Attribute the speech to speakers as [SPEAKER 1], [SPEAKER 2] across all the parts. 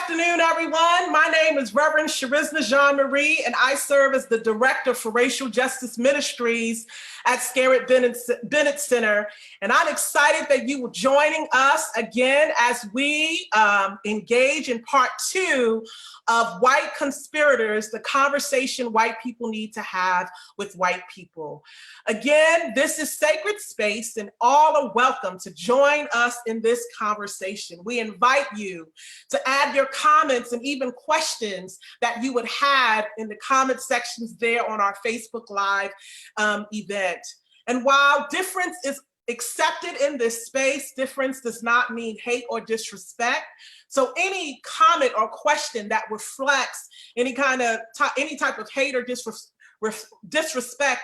[SPEAKER 1] afternoon, everyone. My name is Reverend Charisma Jean-Marie, and I serve as the Director for Racial Justice Ministries at Scarritt Bennett Center. And I'm excited that you are joining us again as we engage in part 2 of White Conspirators, the conversation white people need to have with white people. Again, this is sacred space, and all are welcome to join us in this conversation. We invite you to add your comments and even questions that you would have in the comment sections there on our Facebook Live event. And while difference is accepted in this space, difference does not mean hate or disrespect. So any comment or question that reflects any type of hate or disrespect,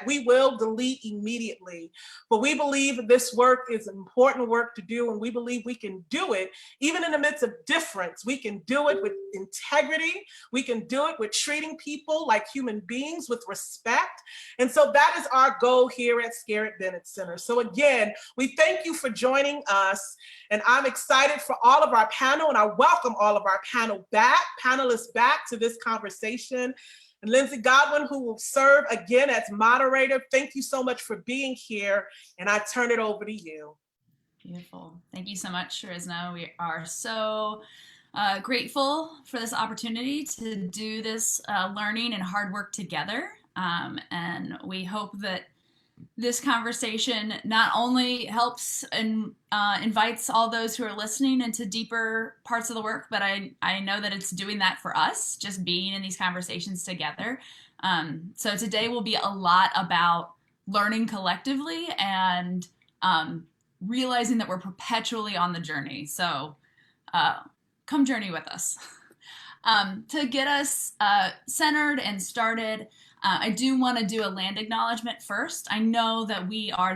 [SPEAKER 1] we will delete immediately. But we believe this work is important work to do, and we believe we can do it even in the midst of difference. We can do it with integrity. We can do it with treating people like human beings with respect. And so that is our goal here at Scarritt Bennett Center. So again, we thank you for joining us, and I'm excited for all of our panel, and I welcome all of our panelists back to this conversation. And Lindsay Godwin, who will serve again as moderator, thank you so much for being here, and I turn it over to you.
[SPEAKER 2] Beautiful. Thank you so much, Charisma. We are so grateful for this opportunity to do this learning and hard work together. And we hope that this conversation not only helps and invites all those who are listening into deeper parts of the work, but I know that it's doing that for us, just being in these conversations together. So today will be a lot about learning collectively and realizing that we're perpetually on the journey. So come journey with us. To get us centered and started, I do want to do a land acknowledgement first. I know that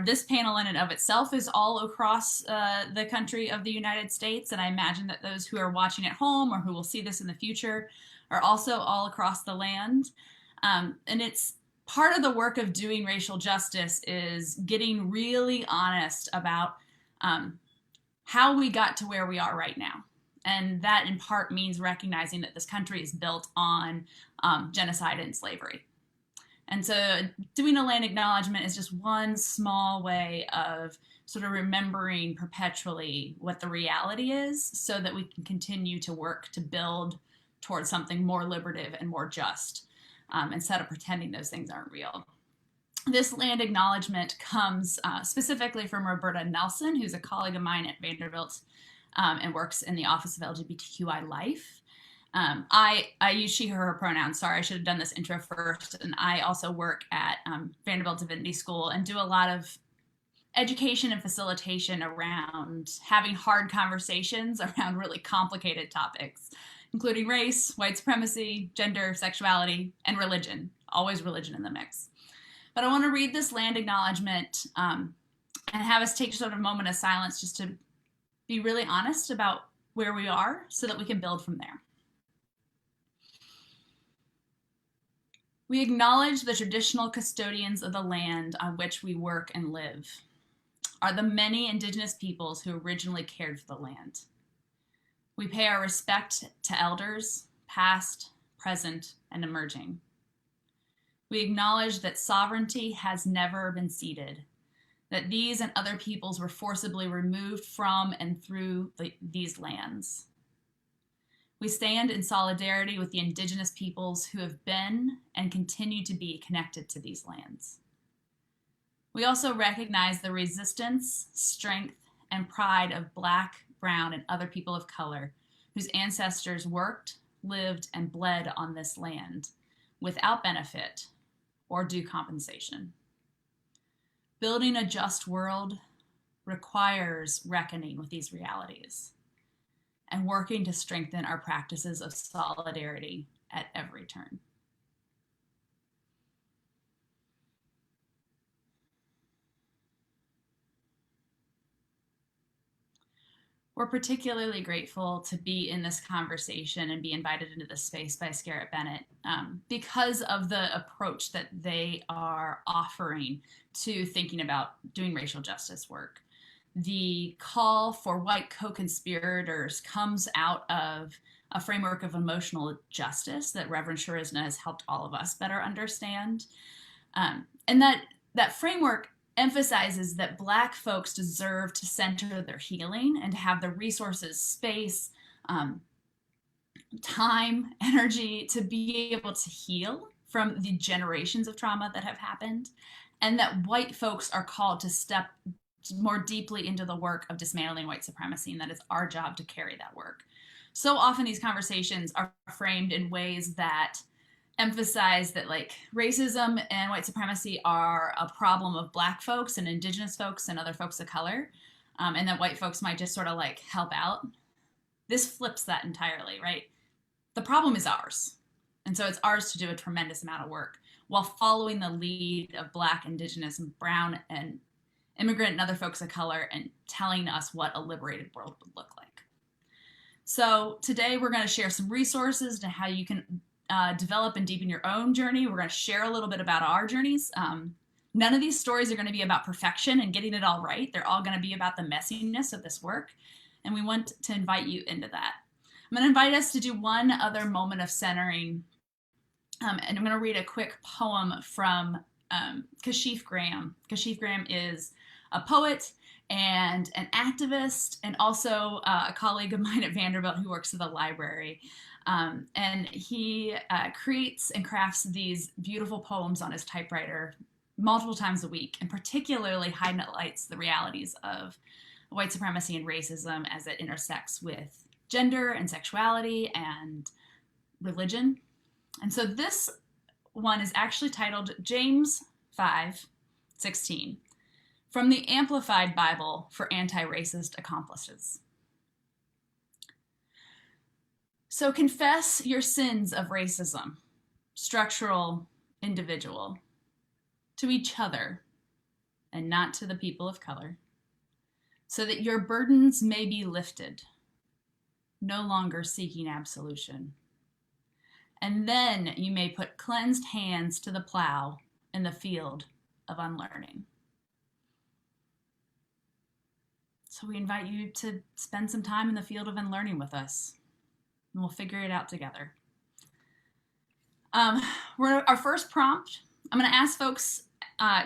[SPEAKER 2] this panel in and of itself is all across the country of the United States, and I imagine that those who are watching at home or who will see this in the future are also all across the land. And it's part of the work of doing racial justice is getting really honest about how we got to where we are right now. And that in part means recognizing that this country is built on genocide and slavery. And so doing a land acknowledgement is just one small way of sort of remembering perpetually what the reality is so that we can continue to work to build towards something more liberative and more just instead of pretending those things aren't real. This land acknowledgement comes specifically from Roberto Nelson, who's a colleague of mine at Vanderbilt and works in the Office of LGBTQI Life. I use she, her pronouns. Sorry, I should have done this intro first. And I also work at Vanderbilt Divinity School and do a lot of education and facilitation around having hard conversations around really complicated topics, including race, white supremacy, gender, sexuality, and religion. Always religion in the mix. But I want to read this land acknowledgement and have us take sort of a moment of silence just to be really honest about where we are so that we can build from there. We acknowledge the traditional custodians of the land on which we work and live, are the many indigenous peoples who originally cared for the land. We pay our respect to elders, past, present, and emerging. We acknowledge that sovereignty has never been ceded, that these and other peoples were forcibly removed from and through these lands. We stand in solidarity with the indigenous peoples who have been and continue to be connected to these lands. We also recognize the resistance, strength, and pride of Black, brown, and other people of color whose ancestors worked, lived, and bled on this land without benefit or due compensation. Building a just world requires reckoning with these realities and working to strengthen our practices of solidarity at every turn. We're particularly grateful to be in this conversation and be invited into this space by Scarritt Bennett because of the approach that they are offering to thinking about doing racial justice work. The call for white co-conspirators comes out of a framework of emotional justice that Reverend Charisna has helped all of us better understand. And that framework emphasizes that Black folks deserve to center their healing and to have the resources, space, time, energy to be able to heal from the generations of trauma that have happened, and that white folks are called to step more deeply into the work of dismantling white supremacy, and that it's our job to carry that work. So often these conversations are framed in ways that emphasize that like racism and white supremacy are a problem of Black folks and Indigenous folks and other folks of color, and that white folks might just sort of like help out. This flips that entirely, right? The problem is ours. And so it's ours to do a tremendous amount of work while following the lead of Black, Indigenous, and Brown, and immigrant and other folks of color, and telling us what a liberated world would look like. So today we're going to share some resources to how you can develop and deepen your own journey. We're going to share a little bit about our journeys. None of these stories are going to be about perfection and getting it all right. They're all going to be about the messiness of this work. And we want to invite you into that. I'm going to invite us to do one other moment of centering. And I'm going to read a quick poem from Kashif Graham. Kashif Graham is a poet and an activist, and also a colleague of mine at Vanderbilt who works at the library. And he creates and crafts these beautiful poems on his typewriter multiple times a week, and particularly highlights the realities of white supremacy and racism as it intersects with gender and sexuality and religion. And so this one is actually titled James 5:16, from the Amplified Bible for Anti-Racist Accomplices. So confess your sins of racism, structural, individual, to each other and not to the people of color, so that your burdens may be lifted, no longer seeking absolution. And then you may put cleansed hands to the plow in the field of unlearning. So we invite you to spend some time in the field of unlearning with us, and we'll figure it out together. Our first prompt, I'm going to ask folks,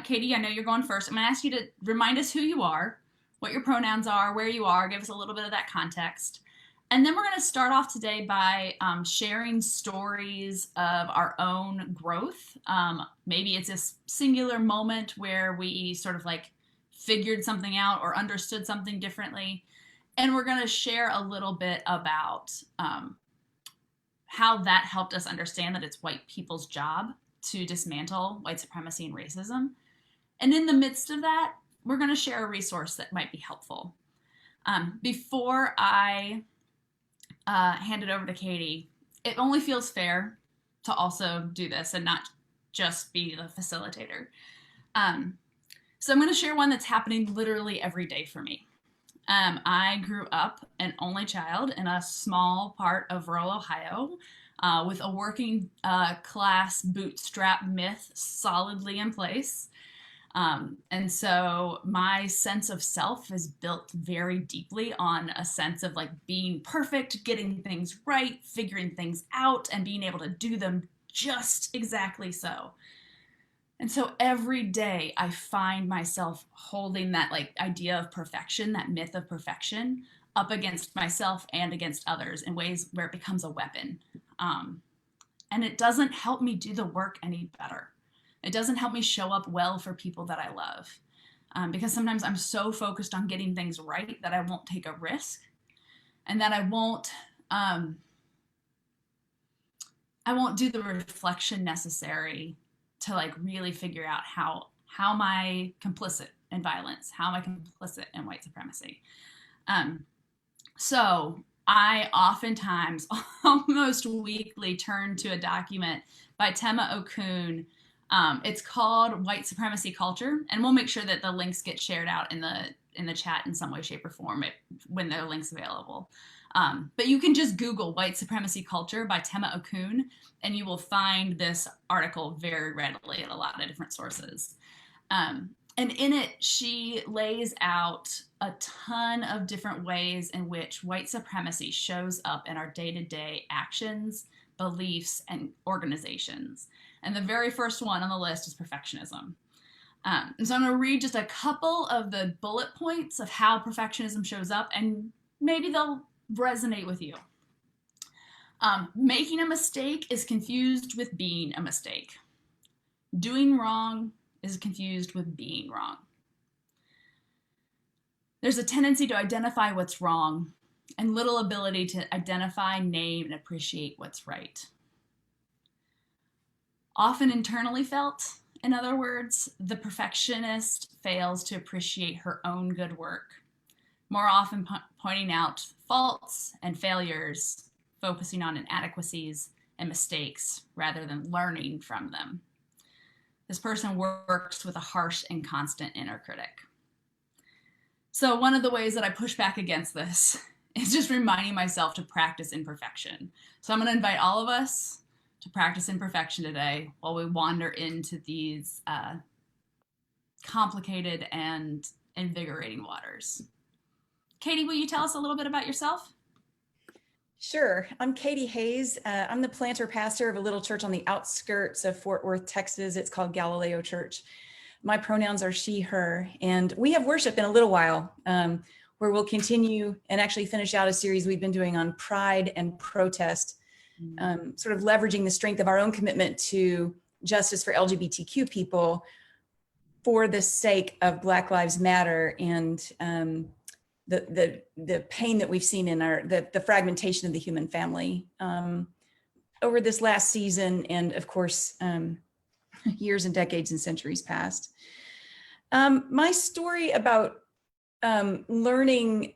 [SPEAKER 2] Katie, I know you're going first. I'm going to ask you to remind us who you are, what your pronouns are, where you are, give us a little bit of that context. And then we're going to start off today by sharing stories of our own growth. Maybe it's a singular moment where we sort of like figured something out or understood something differently. And we're going to share a little bit about how that helped us understand that it's white people's job to dismantle white supremacy and racism. And in the midst of that, we're going to share a resource that might be helpful. Before I hand it over to Katie, it only feels fair to also do this and not just be the facilitator. So I'm going to share one that's happening literally every day for me. I grew up an only child in a small part of rural Ohio with a working class bootstrap myth solidly in place. And so my sense of self is built very deeply on a sense of like being perfect, getting things right, figuring things out, and being able to do them just exactly so. And so every day I find myself holding that like idea of perfection, that myth of perfection, up against myself and against others in ways where it becomes a weapon. And it doesn't help me do the work any better. It doesn't help me show up well for people that I love. Because sometimes I'm so focused on getting things right that I won't take a risk, and that I won't do the reflection necessary to like really figure out how am I complicit in violence? How am I complicit in white supremacy? So I oftentimes, almost weekly, turn to a document by Tema Okun. It's called White Supremacy Culture, and we'll make sure that the links get shared out in the chat in some way, shape, or form when there are links available. But you can just Google White Supremacy Culture by Tema Okun, and you will find this article very readily at a lot of different sources. And in it, she lays out a ton of different ways in which white supremacy shows up in our day-to-day actions, beliefs, and organizations. And the very first one on the list is perfectionism. And so I'm going to read just a couple of the bullet points of how perfectionism shows up, and maybe they'll resonate with you. Making a mistake is confused with being a mistake. Doing wrong is confused with being wrong. There's a tendency to identify what's wrong and little ability to identify, name, and appreciate what's right. Often internally felt, in other words, the perfectionist fails to appreciate her own good work, more often pointing out faults and failures, focusing on inadequacies and mistakes rather than learning from them. This person works with a harsh and constant inner critic. So one of the ways that I push back against this is just reminding myself to practice imperfection. So I'm going to invite all of us to practice imperfection today while we wander into these complicated and invigorating waters. Katie, will you tell us a little bit about yourself?
[SPEAKER 3] Sure. I'm Katie Hayes. I'm the planter pastor of a little church on the outskirts of Fort Worth, Texas. It's called Galileo Church. My pronouns are she, her, and we have worship in a little while where we'll continue and actually finish out a series we've been doing on pride and protest, sort of leveraging the strength of our own commitment to justice for LGBTQ people for the sake of Black Lives Matter and the pain that we've seen in the fragmentation of the human family over this last season, and of course, years and decades and centuries past. My story about learning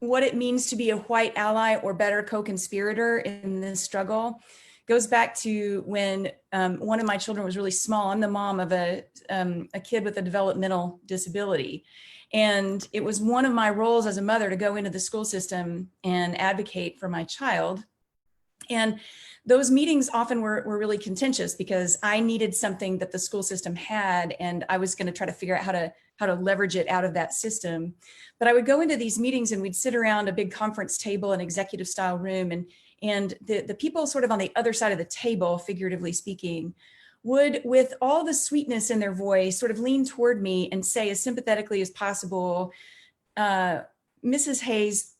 [SPEAKER 3] what it means to be a white ally or better co-conspirator in this struggle goes back to when one of my children was really small. I'm the mom of a kid with a developmental disability. And it was one of my roles as a mother to go into the school system and advocate for my child. And those meetings often were really contentious because I needed something that the school system had, and I was going to try to figure out how to leverage it out of that system. But I would go into these meetings and we'd sit around a big conference table, an executive style room, and the people sort of on the other side of the table, figuratively speaking, would, with all the sweetness in their voice, sort of lean toward me and say as sympathetically as possible, Mrs. Hayes,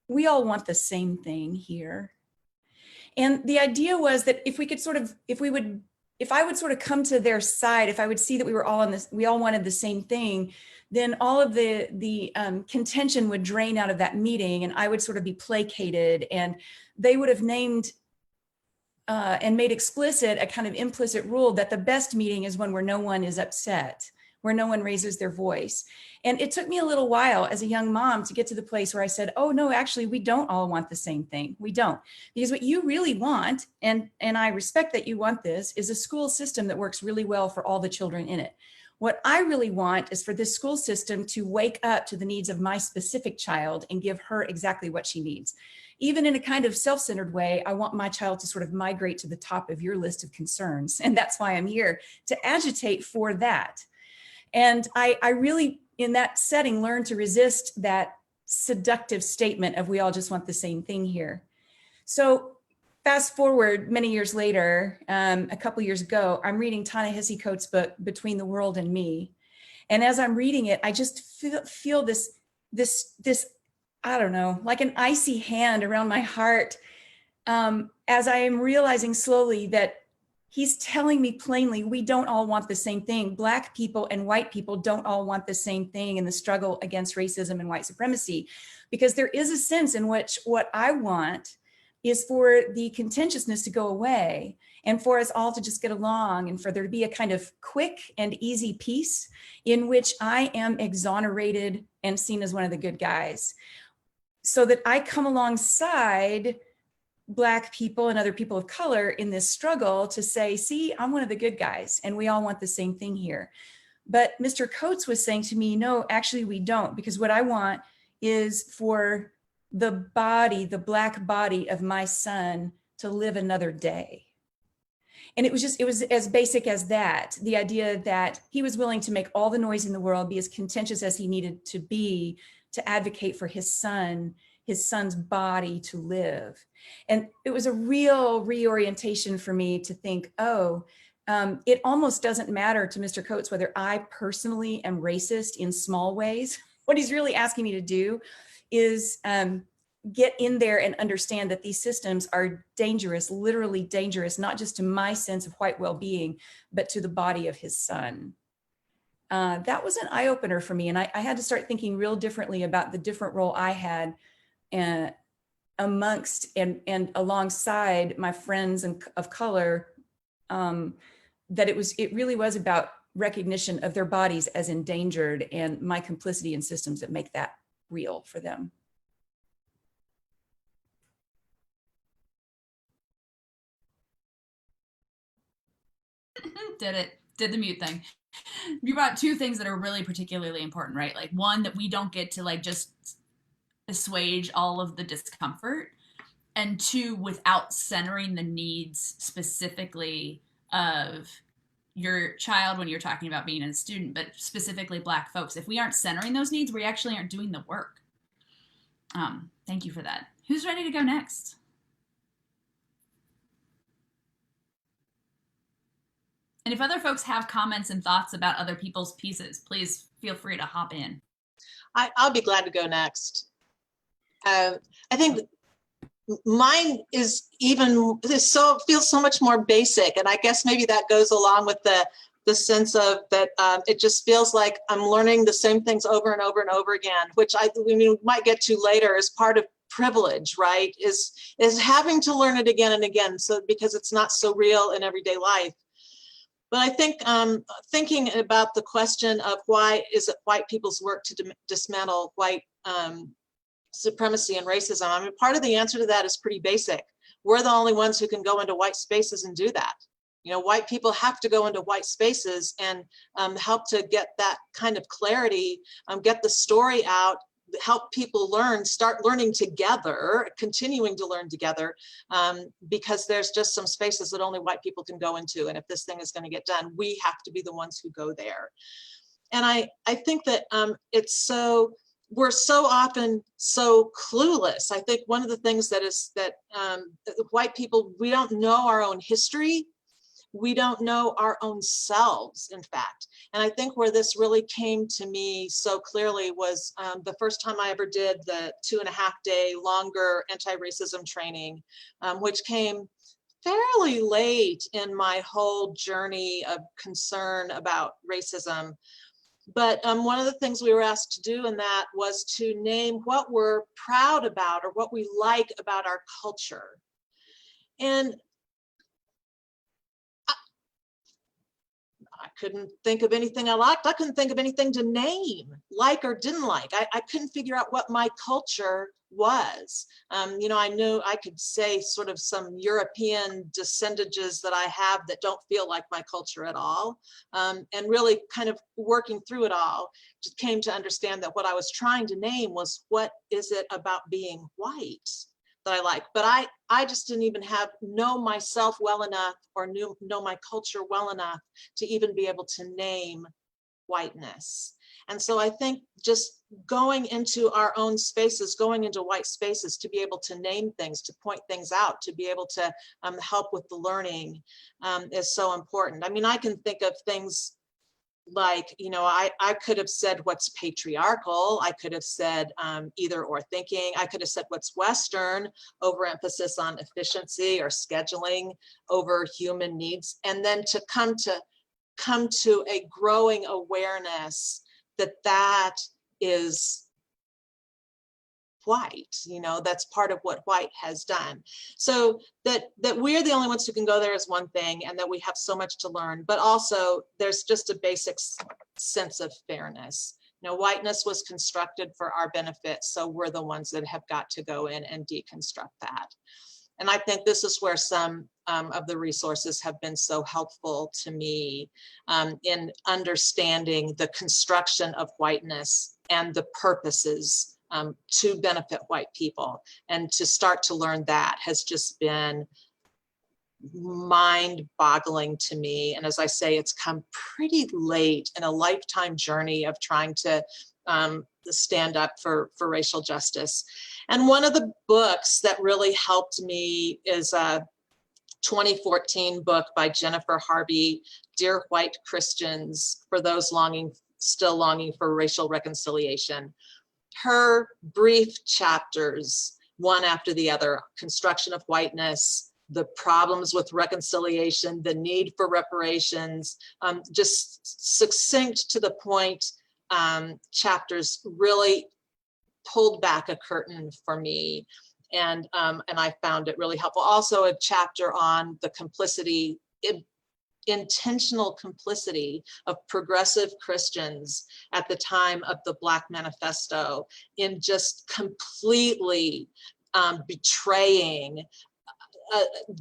[SPEAKER 3] we all want the same thing here. And the idea was that if I would sort of come to their side, if I would see that we were all on this, we all wanted the same thing, then all of the contention would drain out of that meeting, and I would sort of be placated, and they would have named and made explicit a kind of implicit rule that the best meeting is one where no one is upset, where no one raises their voice. And it took me a little while as a young mom to get to the place where I said, oh no, actually, we don't all want the same thing. We don't. Because what you really want, and I respect that you want this, is a school system that works really well for all the children in it. What I really want is for this school system to wake up to the needs of my specific child and give her exactly what she needs. Even in a kind of self-centered way, I want my child to sort of migrate to the top of your list of concerns. And that's why I'm here, to agitate for that. And I really, in that setting, learned to resist that seductive statement of we all just want the same thing here. So fast forward many years later, a couple years ago, I'm reading Ta-Nehisi Coates' book, Between the World and Me. And as I'm reading it, I just feel this, I don't know, like an icy hand around my heart as I am realizing slowly that he's telling me plainly, we don't all want the same thing. Black people and white people don't all want the same thing in the struggle against racism and white supremacy, because there is a sense in which what I want is for the contentiousness to go away and for us all to just get along and for there to be a kind of quick and easy peace in which I am exonerated and seen as one of the good guys, so that I come alongside Black people and other people of color in this struggle to say, see, I'm one of the good guys and we all want the same thing here. But Mr. Coates was saying to me, no, actually we don't, because what I want is for the body, the Black body of my son to live another day. And it was as basic as that, the idea that he was willing to make all the noise in the world, be as contentious as he needed to be, to advocate for his son's body to live. And it was a real reorientation for me to think, it almost doesn't matter to Mr. Coates whether I personally am racist in small ways. What he's really asking me to do is get in there and understand that these systems are dangerous, literally dangerous, not just to my sense of white well-being, but to the body of his son. That was an eye-opener for me. And I had to start thinking real differently about the different role I had amongst and alongside my friends of color, that it really was about recognition of their bodies as endangered and my complicity in systems that make that real for them.
[SPEAKER 2] Did the mute thing. You brought two things that are really particularly important, right? Like one, that we don't get to like just assuage all of the discomfort, and two, without centering the needs specifically of your child when you're talking about being a student, but specifically Black folks. If we aren't centering those needs, we actually aren't doing the work. Thank you for that. Who's ready to go next? And if other folks have comments and thoughts about other people's pieces, please feel free to hop in.
[SPEAKER 4] I'll be glad to go next. I think mine feels so much more basic, and I guess maybe that goes along with the sense of that it just feels like I'm learning the same things over and over and over again, which we might get to later as part of privilege, right? Is having to learn it again and again, so because it's not so real in everyday life. But I think thinking about the question of why is it white people's work to dismantle white supremacy and racism, I mean, part of the answer to that is pretty basic. We're the only ones who can go into white spaces and do that. You know, white people have to go into white spaces and help to get that kind of clarity, get the story out, help people start learning together, continuing to learn together, because there's just some spaces that only white people can go into. And if this thing is going to get done, we have to be the ones who go there. And I think that we're so often so clueless. I think one of the things that white people, we don't know our own history. We don't know our own selves, in fact. And I think where this really came to me so clearly was the first time I ever did the 2.5-day longer anti-racism training, which came fairly late in my whole journey of concern about racism. But one of the things we were asked to do in that was to name what we're proud about or what we like about our culture. And I couldn't think of anything I liked. I couldn't think of anything to name, like or didn't like. I couldn't figure out what my culture was. You know, I knew I could say sort of some European descendages that I have that don't feel like my culture at all. And really kind of working through it all, just came to understand that what I was trying to name was, what is it about being white that I like? But I just didn't even know myself well enough or know my culture well enough to even be able to name whiteness. And so I think just going into our own spaces, going into white spaces, to be able to name things, to point things out, to be able to help with the learning is so important. I mean, I can think of things like, you know, I could have said what's patriarchal. I could have said either or thinking. I could have said what's Western, overemphasis on efficiency or scheduling over human needs. And then to come to a growing awareness that is white, you know, that's part of what white has done. So that we're the only ones who can go there is one thing, and that we have so much to learn, but also there's just a basic sense of fairness. You know, whiteness was constructed for our benefit, so we're the ones that have got to go in and deconstruct that. And I think this is where some of the resources have been so helpful to me in understanding the construction of whiteness and the purposes to benefit white people. And to start to learn that has just been mind-boggling to me. And as I say, it's come pretty late in a lifetime journey of trying to stand up for racial justice. And one of the books that really helped me is a 2014 book by Jennifer Harvey, Dear White Christians, for those still longing for racial reconciliation. Her brief chapters, one after the other, construction of whiteness, the problems with reconciliation, the need for reparations, just succinct to the point chapters really pulled back a curtain for me. And I found it really helpful. Also a chapter on the complicity, intentional complicity of progressive Christians at the time of the Black Manifesto in just completely betraying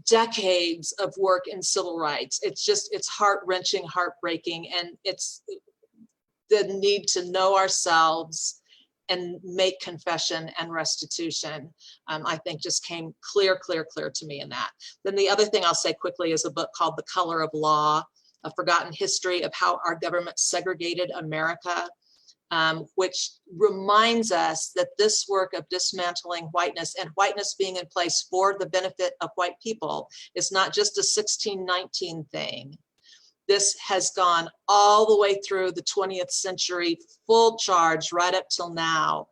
[SPEAKER 4] decades of work in civil rights. It's heart-wrenching, heartbreaking, and it's the need to know ourselves and make confession and restitution, I think just came clear to me in that. Then the other thing I'll say quickly is a book called The Color of Law, A Forgotten History of How Our Government Segregated America, which reminds us that this work of dismantling whiteness and whiteness being in place for the benefit of white people is not just a 1619 thing. This has gone all the way through the 20th century, full charge right up till now,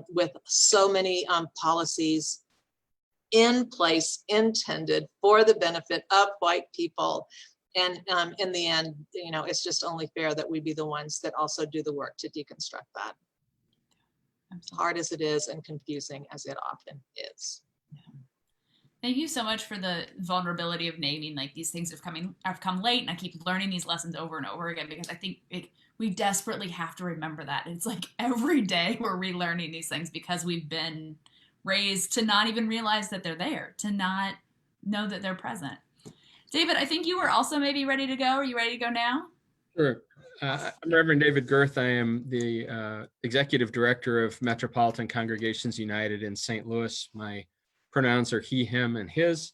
[SPEAKER 4] with so many policies in place intended for the benefit of white people. And in the end, it's just only fair that we be the ones that also do the work to deconstruct that. Absolutely. Hard as it is and confusing as it often is.
[SPEAKER 2] Thank you so much for the vulnerability of naming, like, these things have come late, and I keep learning these lessons over and over again, because I think we desperately have to remember that. It's like every day we're relearning these things because we've been raised to not even realize that they're there, to not know that they're present. David, I think you were also maybe ready to go. Are you ready to go now?
[SPEAKER 5] Sure. I'm Reverend David Girth. I am the Executive Director of Metropolitan Congregations United in St. Louis. My pronouns are he, him, and his.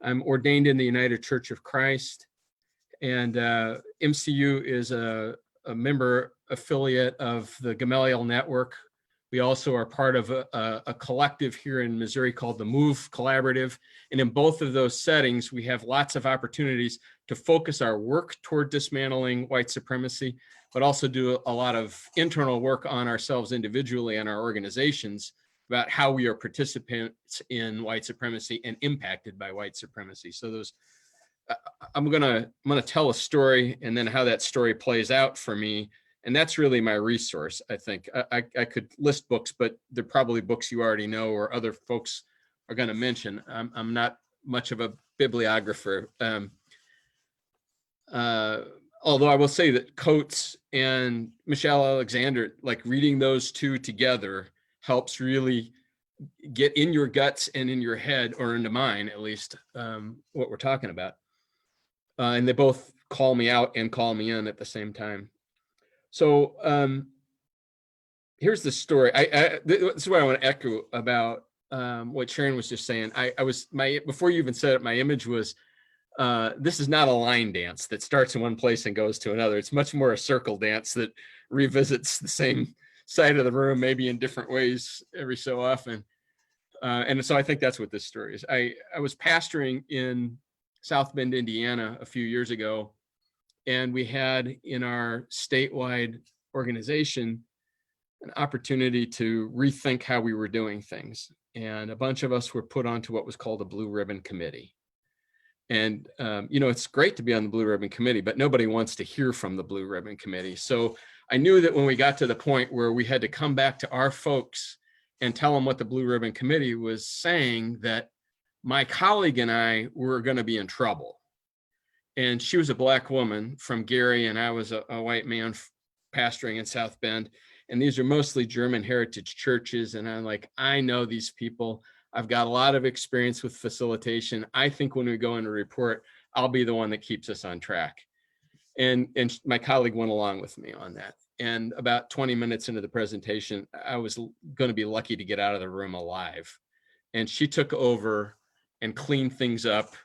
[SPEAKER 5] I'm ordained in the United Church of Christ, and MCU is a member affiliate of the Gamaliel Network. We also are part of a collective here in Missouri called the MOVE Collaborative. And in both of those settings, we have lots of opportunities to focus our work toward dismantling white supremacy, but also do a lot of internal work on ourselves individually and our organizations about how we are participants in white supremacy and impacted by white supremacy. So those, I'm gonna tell a story and then how that story plays out for me. And that's really my resource, I think. I could list books, but they're probably books you already know or other folks are gonna mention. I'm not much of a bibliographer. Although I will say that Coates and Michelle Alexander, like reading those two together helps really get in your guts and in your head, or into mine at least, what we're talking about. And they both call me out and call me in at the same time. So here's the story. This is what I want to echo about what Sharon was just saying. Before you even said it, my image was, this is not a line dance that starts in one place and goes to another. It's much more a circle dance that revisits the same side of the room, maybe in different ways every so often. And so I think that's what this story is. I was pastoring in South Bend, Indiana a few years ago, and we had in our statewide organization an opportunity to rethink how we were doing things. And a bunch of us were put onto what was called a Blue Ribbon Committee. And, it's great to be on the Blue Ribbon Committee, but nobody wants to hear from the Blue Ribbon Committee. So I knew that when we got to the point where we had to come back to our folks and tell them what the Blue Ribbon Committee was saying, that my colleague and I were going to be in trouble. And she was a Black woman from Gary, and I was a white man pastoring in South Bend. And these are mostly German heritage churches. And I'm like, I know these people. I've got a lot of experience with facilitation. I think when we go in a report, I'll be the one that keeps us on track. And my colleague went along with me on that. And about 20 minutes into the presentation, I was going to be lucky to get out of the room alive. And she took over and cleaned things up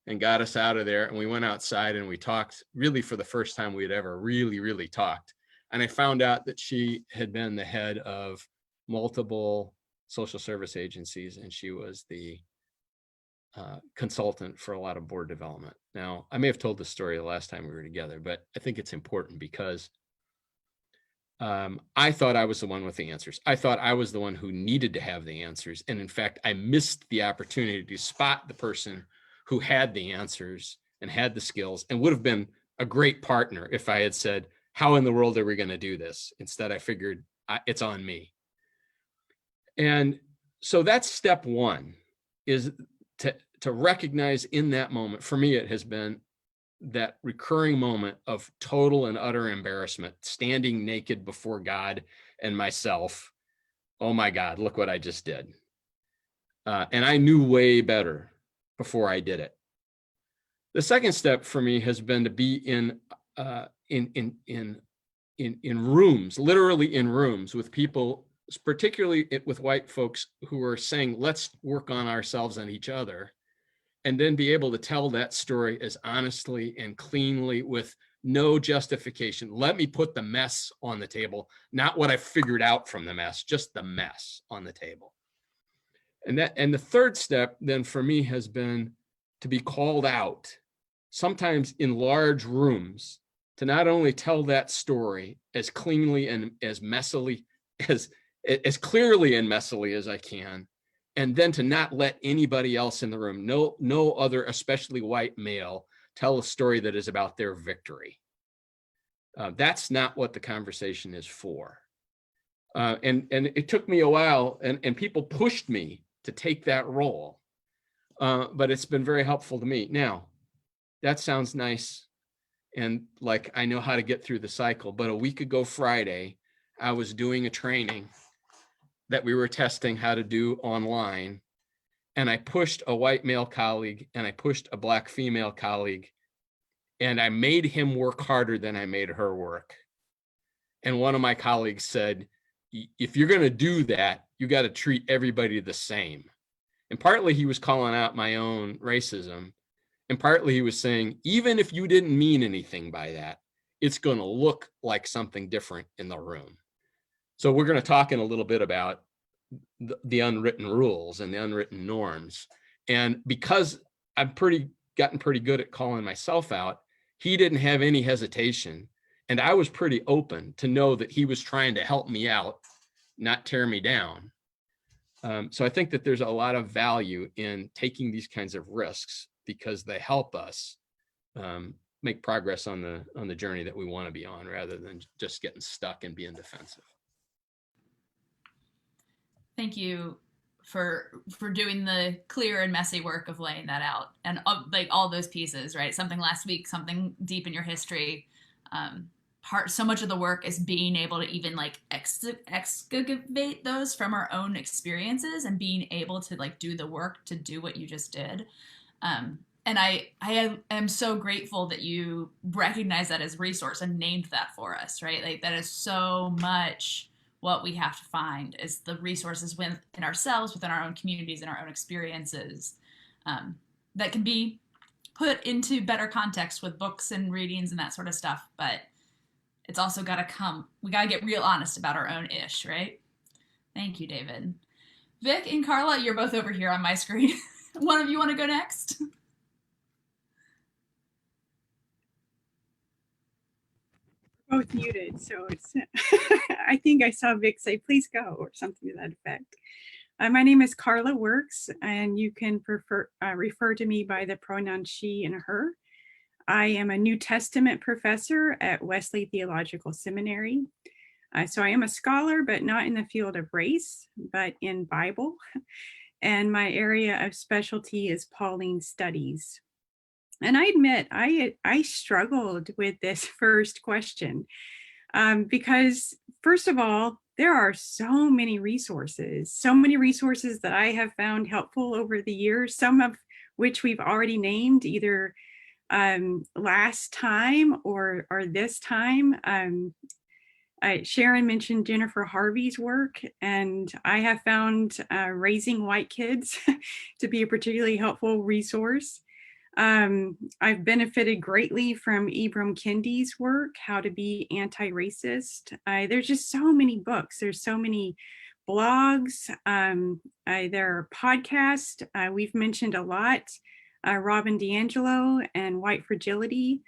[SPEAKER 5] and got us out of there. And we went outside and we talked, really for the first time we had ever really talked. And I found out that she had been the head of multiple social service agencies, and she was the consultant for a lot of board development. Now, I may have told this story the last time we were together, but I think it's important because I thought I was the one with the answers. I thought I was the one who needed to have the answers. And in fact, I missed the opportunity to spot the person who had the answers and had the skills and would have been a great partner if I had said, how in the world are we going to do this? Instead, I figured it's on me. And so that's step one, is to recognize in that moment. For me, it has been that recurring moment of total and utter embarrassment, standing naked before God and myself. Oh my God, look what I just did. And I knew way better before I did it. The second step for me has been to be in rooms, literally in rooms with people, particularly with white folks who are saying, let's work on ourselves and each other, and then be able to tell that story as honestly and cleanly with no justification. Let me put the mess on the table, not what I figured out from the mess, just the mess on the table. And the third step then for me has been to be called out, sometimes in large rooms, to not only tell that story as cleanly and as messily, as clearly and messily as I can, and then to not let anybody else in the room, no other, especially white male, tell a story that is about their victory. That's not what the conversation is for. And it took me a while, and people pushed me to take that role, but it's been very helpful to me. Now, that sounds nice, and like I know how to get through the cycle, but a week ago Friday, I was doing a training that we were testing how to do online. And I pushed a white male colleague and I pushed a Black female colleague, and I made him work harder than I made her work. And one of my colleagues said, if you're going to do that, you got to treat everybody the same. And partly he was calling out my own racism. And partly he was saying, even if you didn't mean anything by that, it's going to look like something different in the room. So we're going to talk in a little bit about the unwritten rules and the unwritten norms. And because I've gotten pretty good at calling myself out, he didn't have any hesitation. And I was pretty open to know that he was trying to help me out, not tear me down. So I think that there's a lot of value in taking these kinds of risks because they help us make progress on the journey that we want to be on, rather than just getting stuck and being defensive.
[SPEAKER 2] Thank you for doing the clear and messy work of laying that out, and like all those pieces, right? Something last week, something deep in your history. So much of the work is being able to even like excavate those from our own experiences and being able to like do the work to do what you just did. And I am so grateful that you recognize that as resource and named that for us, right? Like that is so much what we have to find is the resources within ourselves, within our own communities, and our own experiences that can be put into better context with books and readings and that sort of stuff. But it's also got to we got to get real honest about our own ish, right? Thank you, David. Vic and Carla, you're both over here on my screen. One of you want to go next?
[SPEAKER 6] Both muted, so it's I think I saw Vic say please go or something to that effect. My name is Carla Works, and you can refer to me by the pronouns she and her. I am a New Testament professor at Wesley Theological Seminary. So I am a scholar, but not in the field of race, but in Bible. And my area of specialty is Pauline studies. And I admit, I struggled with this first question because, first of all, there are so many resources that I have found helpful over the years, some of which we've already named either last time or this time. Sharon mentioned Jennifer Harvey's work, and I have found Raising White Kids to be a particularly helpful resource. I've benefited greatly from Ibram Kendi's work, How to Be Anti-Racist. There's just so many books. There's so many blogs. There are podcasts. We've mentioned a lot. Robin DiAngelo and White Fragility.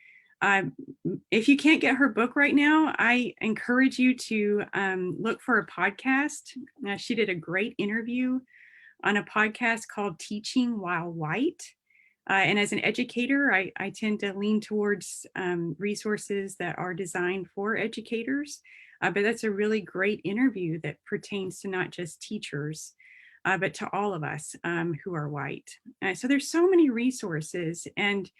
[SPEAKER 6] If you can't get her book right now, I encourage you to look for a podcast. She did a great interview on a podcast called Teaching While White. And as an educator, I tend to lean towards resources that are designed for educators. But that's a really great interview that pertains to not just teachers, but to all of us who are white. So there's so many resources. And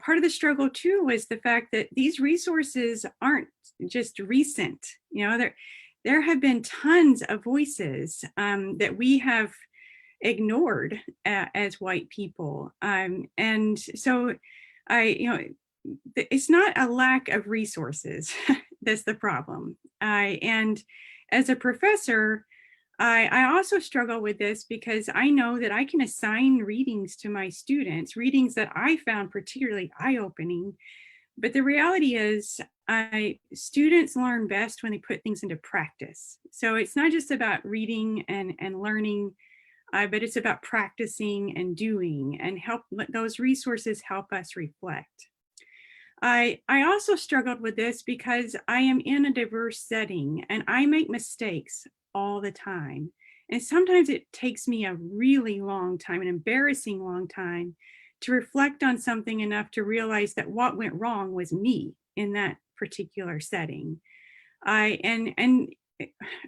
[SPEAKER 6] part of the struggle too was the fact that these resources aren't just recent. There have been tons of voices that we have ignored as white people. And so it's not a lack of resources that's the problem. And as a professor, I also struggle with this because I know that I can assign readings to my students, readings that I found particularly eye-opening. But the reality is students learn best when they put things into practice. So it's not just about reading and learning, but it's about practicing and doing, and those resources help us reflect. I also struggled with this because I am in a diverse setting and I make mistakes all the time. And sometimes it takes me a really long time, an embarrassing long time, to reflect on something enough to realize that what went wrong was me in that particular setting. And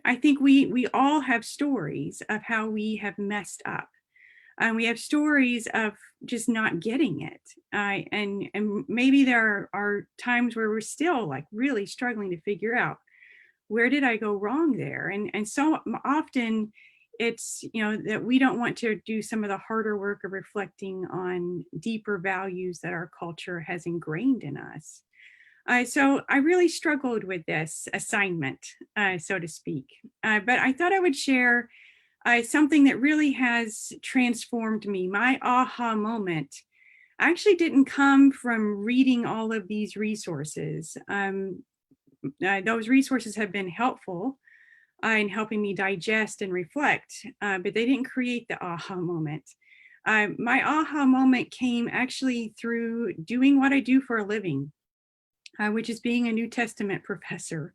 [SPEAKER 6] I think we all have stories of how we have messed up. And we have stories of just not getting it. And maybe there are times where we're still like really struggling to figure out, where did I go wrong there? And so often it's, that we don't want to do some of the harder work of reflecting on deeper values that our culture has ingrained in us. So I really struggled with this assignment, so to speak. But I thought I would share something that really has transformed me. My aha moment actually didn't come from reading all of these resources. Those resources have been helpful in helping me digest and reflect, but they didn't create the aha moment. My aha moment came actually through doing what I do for a living, which is being a New Testament professor.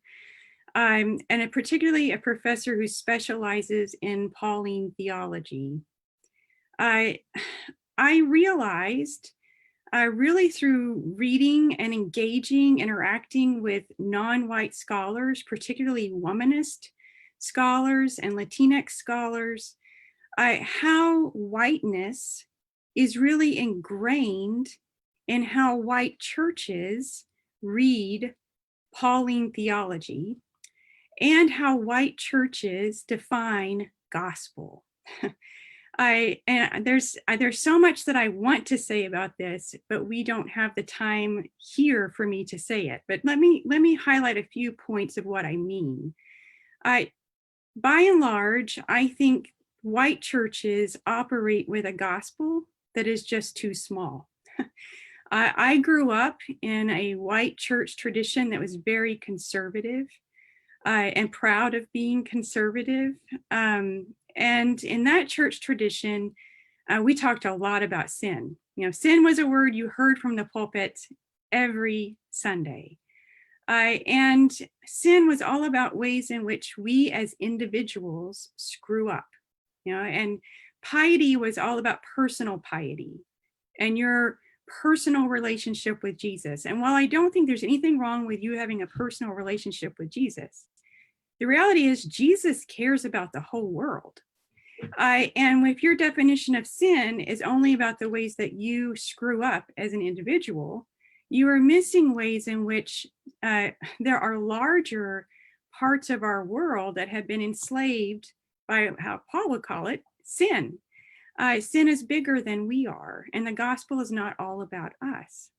[SPEAKER 6] And particularly a professor who specializes in Pauline theology. I realized really through reading and engaging, interacting with non-white scholars, particularly womanist scholars and Latinx scholars, how whiteness is really ingrained in how white churches read Pauline theology and how white churches define gospel. And there's so much that I want to say about this, but we don't have the time here for me to say it. But let me highlight a few points of what I mean. By and large, I think white churches operate with a gospel that is just too small. I grew up in a white church tradition that was very conservative. And proud of being conservative. And in that church tradition, we talked a lot about sin. Sin was a word you heard from the pulpit every Sunday. And sin was all about ways in which we as individuals screw up. And piety was all about personal piety and your personal relationship with Jesus. And while I don't think there's anything wrong with you having a personal relationship with Jesus, the reality is Jesus cares about the whole world. And if your definition of sin is only about the ways that you screw up as an individual, you are missing ways in which there are larger parts of our world that have been enslaved by, how Paul would call it, sin. Sin is bigger than we are, and the gospel is not all about us.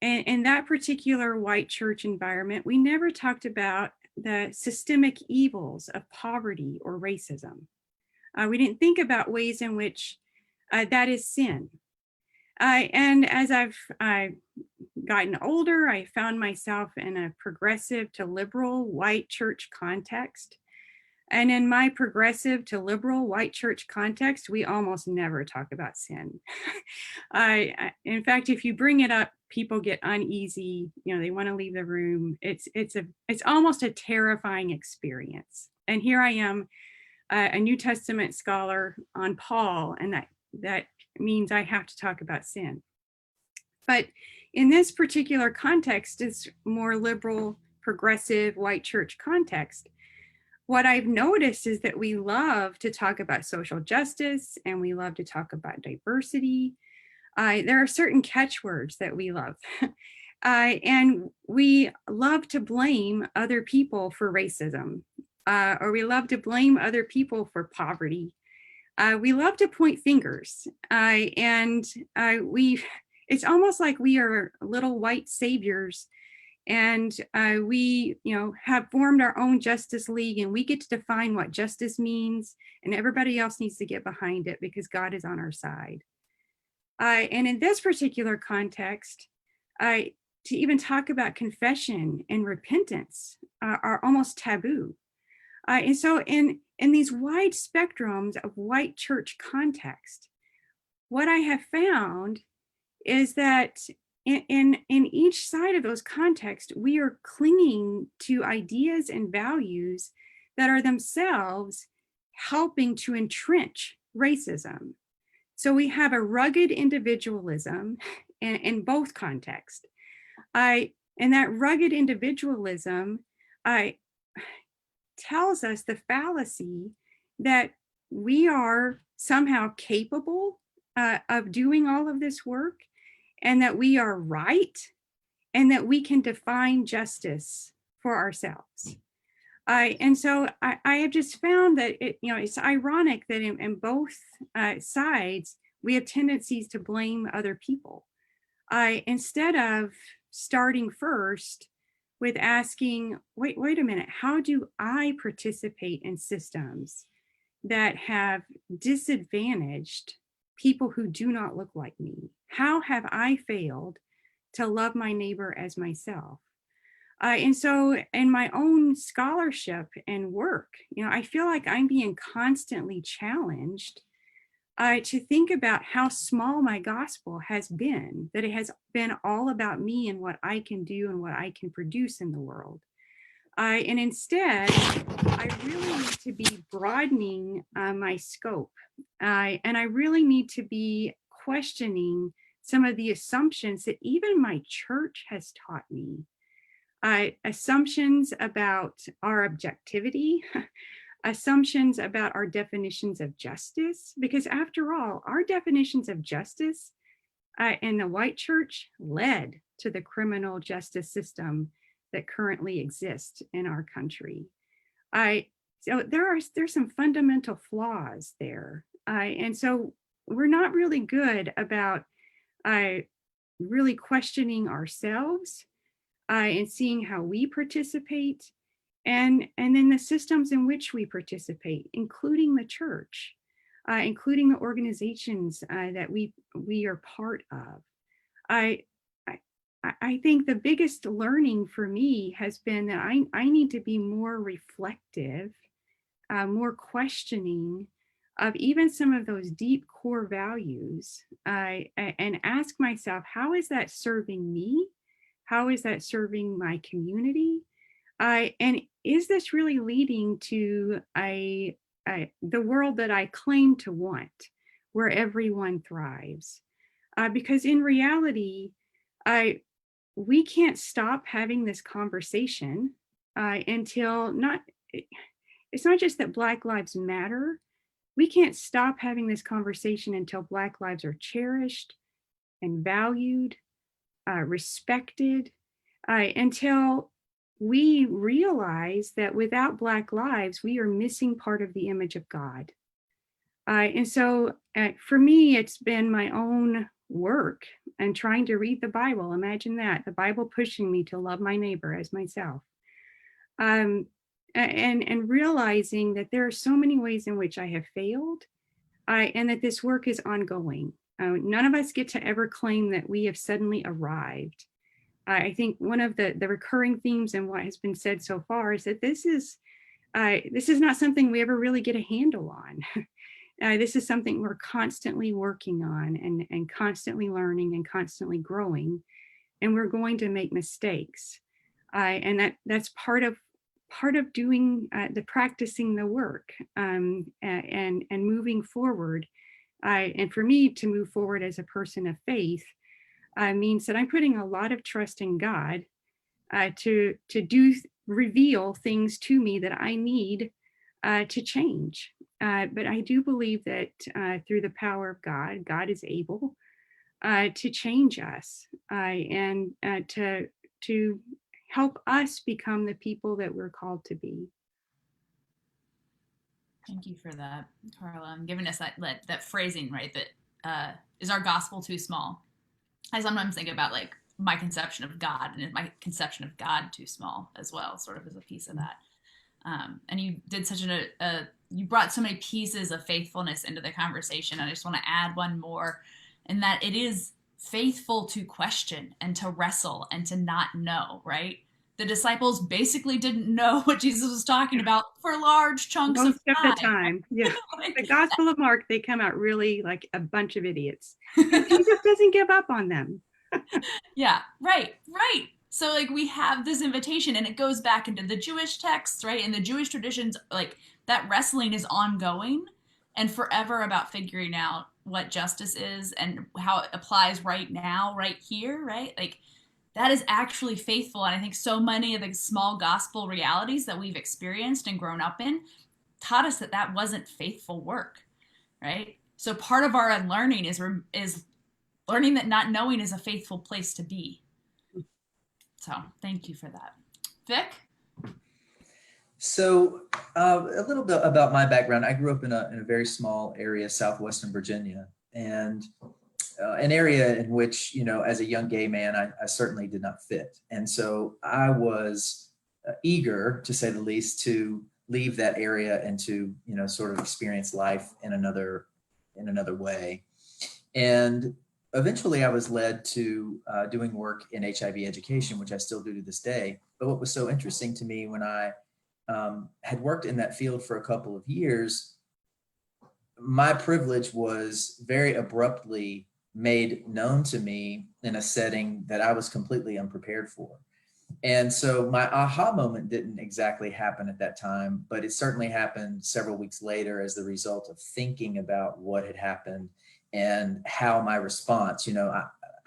[SPEAKER 6] In that particular white church environment, we never talked about the systemic evils of poverty or racism. We didn't think about ways in which that is sin. And as I've gotten older, I found myself in a progressive to liberal white church context. And in my progressive to liberal white church context, we almost never talk about sin. In fact, if you bring it up, people get uneasy. You know, they want to leave the room. It's almost a terrifying experience. And here I am, a New Testament scholar on Paul, and that means I have to talk about sin. But in this particular context, it's more liberal, progressive, white church context. What I've noticed is that we love to talk about social justice and we love to talk about diversity. There are certain catchwords that we love. And we love to blame other people for racism, or we love to blame other people for poverty. We love to point fingers, and it's almost like we are little white saviors, and we, have formed our own justice league, and we get to define what justice means, and everybody else needs to get behind it because God is on our side. And in this particular context, to even talk about confession and repentance are almost taboo. And so in these wide spectrums of white church context, what I have found is that in each side of those contexts, we are clinging to ideas and values that are themselves helping to entrench racism. So we have a rugged individualism in both contexts. And that rugged individualism tells us the fallacy that we are somehow capable of doing all of this work, and that we are right, and that we can define justice for ourselves. And so I have just found that it's ironic that in both sides, we have tendencies to blame other people. Instead of starting first with asking, wait a minute, how do I participate in systems that have disadvantaged people who do not look like me? How have I failed to love my neighbor as myself? And so in my own scholarship and work, I feel like I'm being constantly challenged to think about how small my gospel has been, that it has been all about me and what I can do and what I can produce in the world. And instead, I really need to be broadening my scope. And I really need to be questioning some of the assumptions that even my church has taught me. Assumptions about our objectivity, assumptions about our definitions of justice, because after all, our definitions of justice in the white church led to the criminal justice system that currently exists in our country. So there's some fundamental flaws there. And so we're not really good about really questioning ourselves and seeing how we participate, and then the systems in which we participate, including the church, including the organizations that we are part of. I think the biggest learning for me has been that I need to be more reflective, more questioning of even some of those deep core values, and ask myself, how is that serving me? How is that serving my community? And is this really leading to the world that I claim to want, where everyone thrives? Because in reality, we can't stop having this conversation until it's not just that Black Lives Matter. We can't stop having this conversation until Black lives are cherished and valued, respected, until we realize that without Black lives, we are missing part of the image of God. And so for me, it's been my own work and trying to read the Bible. Imagine that, the Bible pushing me to love my neighbor as myself. And realizing that there are so many ways in which I have failed, and that this work is ongoing. None of us get to ever claim that we have suddenly arrived. I think one of the recurring themes in what has been said so far is that this is not something we ever really get a handle on. This is something we're constantly working on and constantly learning and constantly growing, and we're going to make mistakes. And that's part of doing the practicing the work and moving forward. And for me to move forward as a person of faith means that I'm putting a lot of trust in God to reveal things to me that I need to change. But I do believe that through the power of God, God is able to change us and to help us become the people that we're called to be.
[SPEAKER 2] Thank you for that, Carla, and giving us that phrasing, right? That is our gospel too small? I sometimes think about like my conception of God, and is my conception of God too small as well, sort of as a piece of that. And you did such you brought so many pieces of faithfulness into the conversation. I just want to add one more, in that it is faithful to question and to wrestle and to not know, right? The disciples basically didn't know what Jesus was talking about for large chunks
[SPEAKER 6] Most
[SPEAKER 2] of
[SPEAKER 6] the time. Yeah.
[SPEAKER 2] Like,
[SPEAKER 6] The Gospel of Mark, they come out really like a bunch of idiots. And Jesus doesn't give up on them.
[SPEAKER 2] yeah, right. So like we have this invitation, and it goes back into the Jewish texts, right? And the Jewish traditions, like that wrestling is ongoing and forever about figuring out what justice is and how it applies right now, right here, right? Like that is actually faithful. And I think so many of the small gospel realities that we've experienced and grown up in taught us that that wasn't faithful work, right? So part of our unlearning is learning that not knowing is a faithful place to be. So thank you for that. Vic?
[SPEAKER 7] So a little bit about my background. I grew up in a very small area, southwestern Virginia, and an area in which, you know, as a young gay man, I certainly did not fit. And so I was eager, to say the least, to leave that area and to, you know, sort of experience life in another way. And eventually I was led to doing work in HIV education, which I still do to this day. But what was so interesting to me when I had worked in that field for a couple of years, my privilege was very abruptly made known to me in a setting that I was completely unprepared for. And so my aha moment didn't exactly happen at that time, but it certainly happened several weeks later as the result of thinking about what had happened and how my response, you know,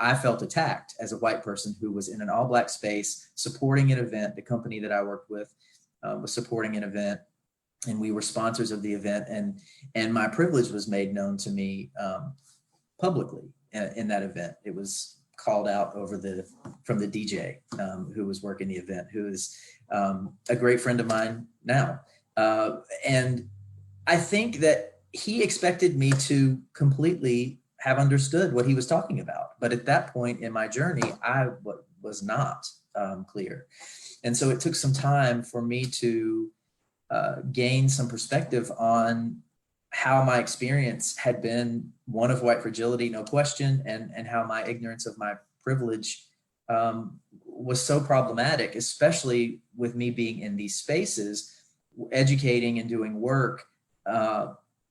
[SPEAKER 7] I felt attacked as a white person who was in an all Black space supporting an event. The company that I worked with was supporting an event, and we were sponsors of the event, and my privilege was made known to me publicly in that event. It was called out from the DJ who was working the event, who is a great friend of mine now. And I think that he expected me to completely have understood what he was talking about. But at that point in my journey, I was not clear. And so it took some time for me to gain some perspective on how my experience had been one of white fragility, no question, and how my ignorance of my privilege was so problematic, especially with me being in these spaces, educating and doing work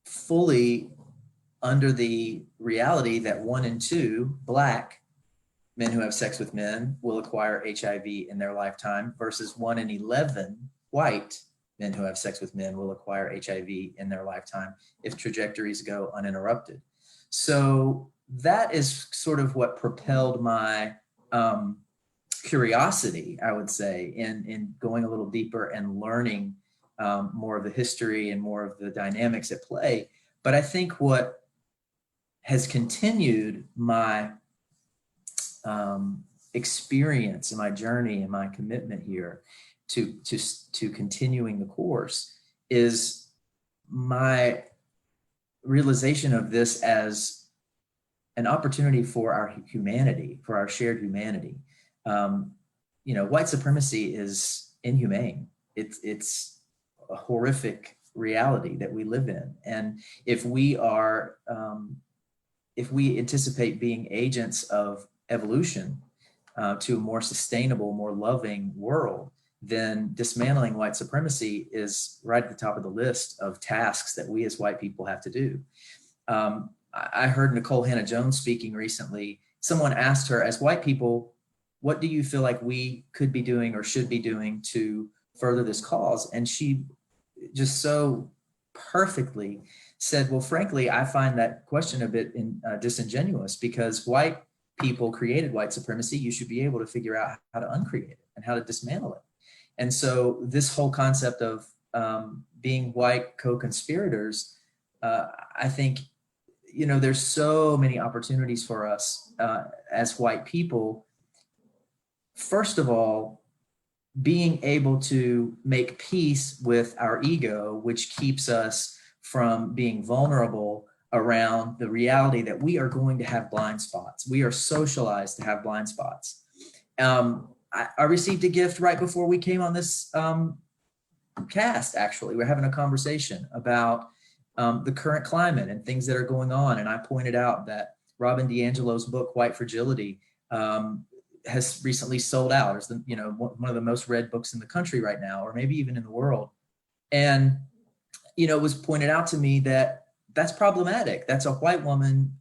[SPEAKER 7] fully under the reality that 1 in 2 Black men who have sex with men will acquire HIV in their lifetime versus 1 in 11 white men who have sex with men will acquire HIV in their lifetime if trajectories go uninterrupted. So that is sort of what propelled my curiosity, I would say, in going a little deeper and learning more of the history and more of the dynamics at play. But I think what has continued my experience and my journey and my commitment here to continuing the course is my realization of this as an opportunity for our humanity, for our shared humanity. You know, white supremacy is inhumane. It's a horrific reality that we live in. And if we are if we anticipate being agents of evolution to a more sustainable, more loving world, then dismantling white supremacy is right at the top of the list of tasks that we as white people have to do. I heard Nicole Hannah-Jones speaking recently. Someone asked her, as white people, what do you feel like we could be doing or should be doing to further this cause? And she just so perfectly said, well, frankly, I find that question a bit disingenuous, because white people created white supremacy. You should be able to figure out how to uncreate it and how to dismantle it. And so this whole concept of being white co-conspirators, I think, you know, there's so many opportunities for us as white people. First of all, being able to make peace with our ego, which keeps us from being vulnerable around the reality that we are going to have blind spots. We are socialized to have blind spots. I received a gift right before we came on this cast, actually. We're having a conversation about the current climate and things that are going on. And I pointed out that Robin DiAngelo's book, White Fragility, has recently sold out. It's the, you know, one of the most read books in the country right now, or maybe even in the world. And, you know, it was pointed out to me that that's problematic. That's a white woman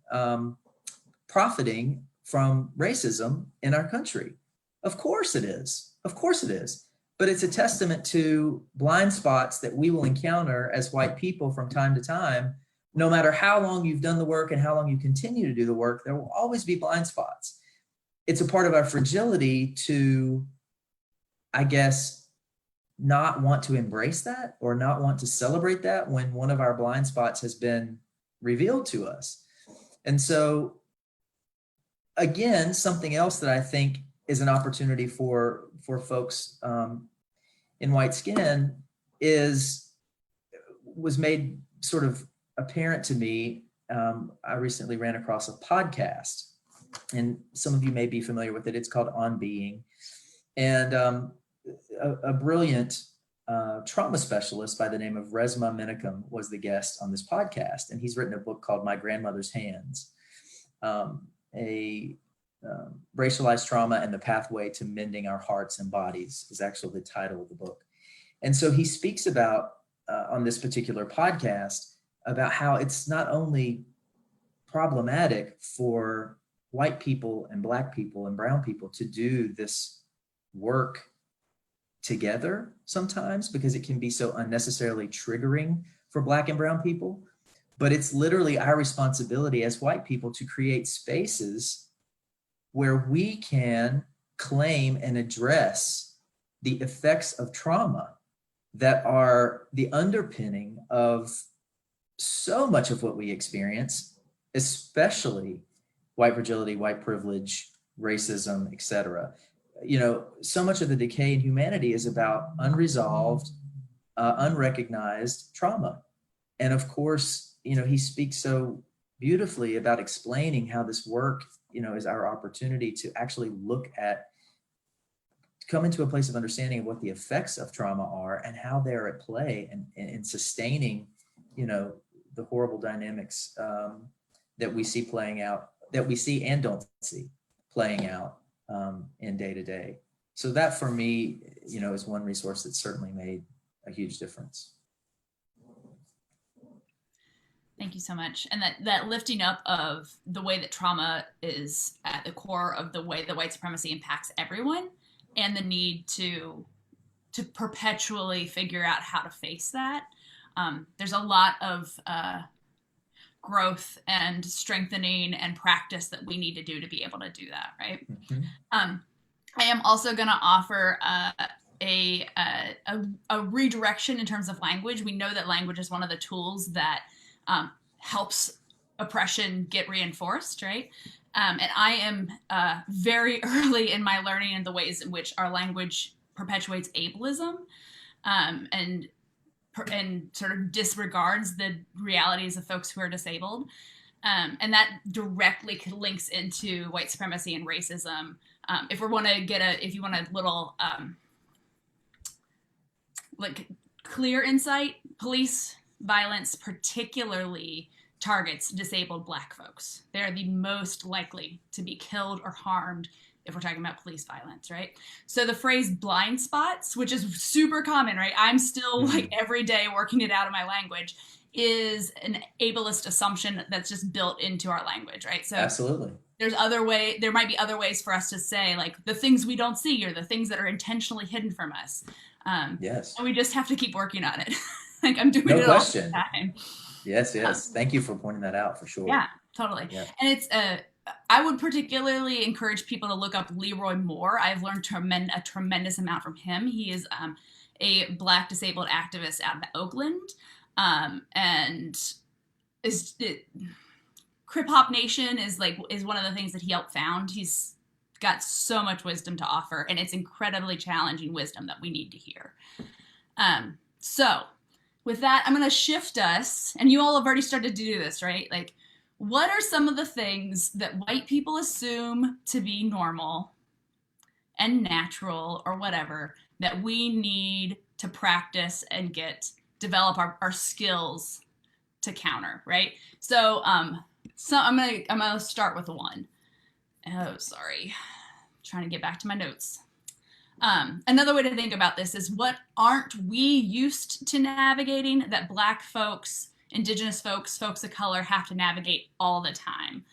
[SPEAKER 7] profiting from racism in our country. Of course it is. Of course it is. But it's a testament to blind spots that we will encounter as white people from time to time. No matter how long you've done the work and how long you continue to do the work, there will always be blind spots. It's a part of our fragility to, I guess, not want to embrace that or not want to celebrate that when one of our blind spots has been revealed to us. And so, again, something else that I think is an opportunity for folks in white skin was made sort of apparent to me. I recently ran across a podcast, and some of you may be familiar with it. It's called On Being. And a brilliant trauma specialist by the name of Resmaa Menakem was the guest on this podcast. And he's written a book called My Grandmother's Hands, Racialized Trauma and the Pathway to Mending Our Hearts and Bodies is actually the title of the book. And so he speaks about, on this particular podcast, about how it's not only problematic for white people and Black people and brown people to do this work together sometimes, because it can be so unnecessarily triggering for Black and brown people, but it's literally our responsibility as white people to create spaces where we can claim and address the effects of trauma that are the underpinning of so much of what we experience, especially white fragility, white privilege, racism, etc. You know, so much of the decay in humanity is about unresolved, unrecognized trauma. And of course, you know, he speaks so beautifully about explaining how this work, you know, is our opportunity to actually come into a place of understanding of what the effects of trauma are and how they're at play and sustaining, you know, the horrible dynamics that we see playing out, that we see and don't see playing out in day to day. So that for me, you know, is one resource that certainly made a huge difference.
[SPEAKER 2] Thank you so much. And that lifting up of the way that trauma is at the core of the way that white supremacy impacts everyone, and the need to perpetually figure out how to face that. There's a lot of growth and strengthening and practice that we need to do to be able to do that, right? Mm-hmm. I am also going to offer a redirection in terms of language. We know that language is one of the tools that helps oppression get reinforced, right? And I am very early in my learning in the ways in which our language perpetuates ableism and sort of disregards the realities of folks who are disabled. And that directly links into white supremacy and racism. If you want a little like clear insight, police violence, particularly targets disabled Black folks. They're the most likely to be killed or harmed if we're talking about police violence, right? So the phrase blind spots, which is super common, right? I'm still like every day working it out in my language, is an ableist assumption that's just built into our language, right? So
[SPEAKER 7] Absolutely.
[SPEAKER 2] there might be other ways for us to say like the things we don't see or the things that are intentionally hidden from us.
[SPEAKER 7] Yes.
[SPEAKER 2] And we just have to keep working on it. Like I'm doing
[SPEAKER 7] No
[SPEAKER 2] it
[SPEAKER 7] question.
[SPEAKER 2] all the time.
[SPEAKER 7] Yes. Thank you for pointing that out for sure.
[SPEAKER 2] Yeah, totally.
[SPEAKER 7] Yeah.
[SPEAKER 2] And it's I would particularly encourage people to look up Leroy Moore. I've learned a tremendous amount from him. He is a Black disabled activist out of Oakland, and Crip Hop Nation is one of the things that he helped found. He's got so much wisdom to offer, and it's incredibly challenging wisdom that we need to hear. So with that, I'm going to shift us, and you all have already started to do this, right? Like, what are some of the things that white people assume to be normal and natural or whatever that we need to practice and develop our skills to counter, right? So, I'm gonna start with one. Oh, sorry. Trying to get back to my notes. Another way to think about this is what aren't we used to navigating that Black folks, Indigenous folks, folks of color have to navigate all the time?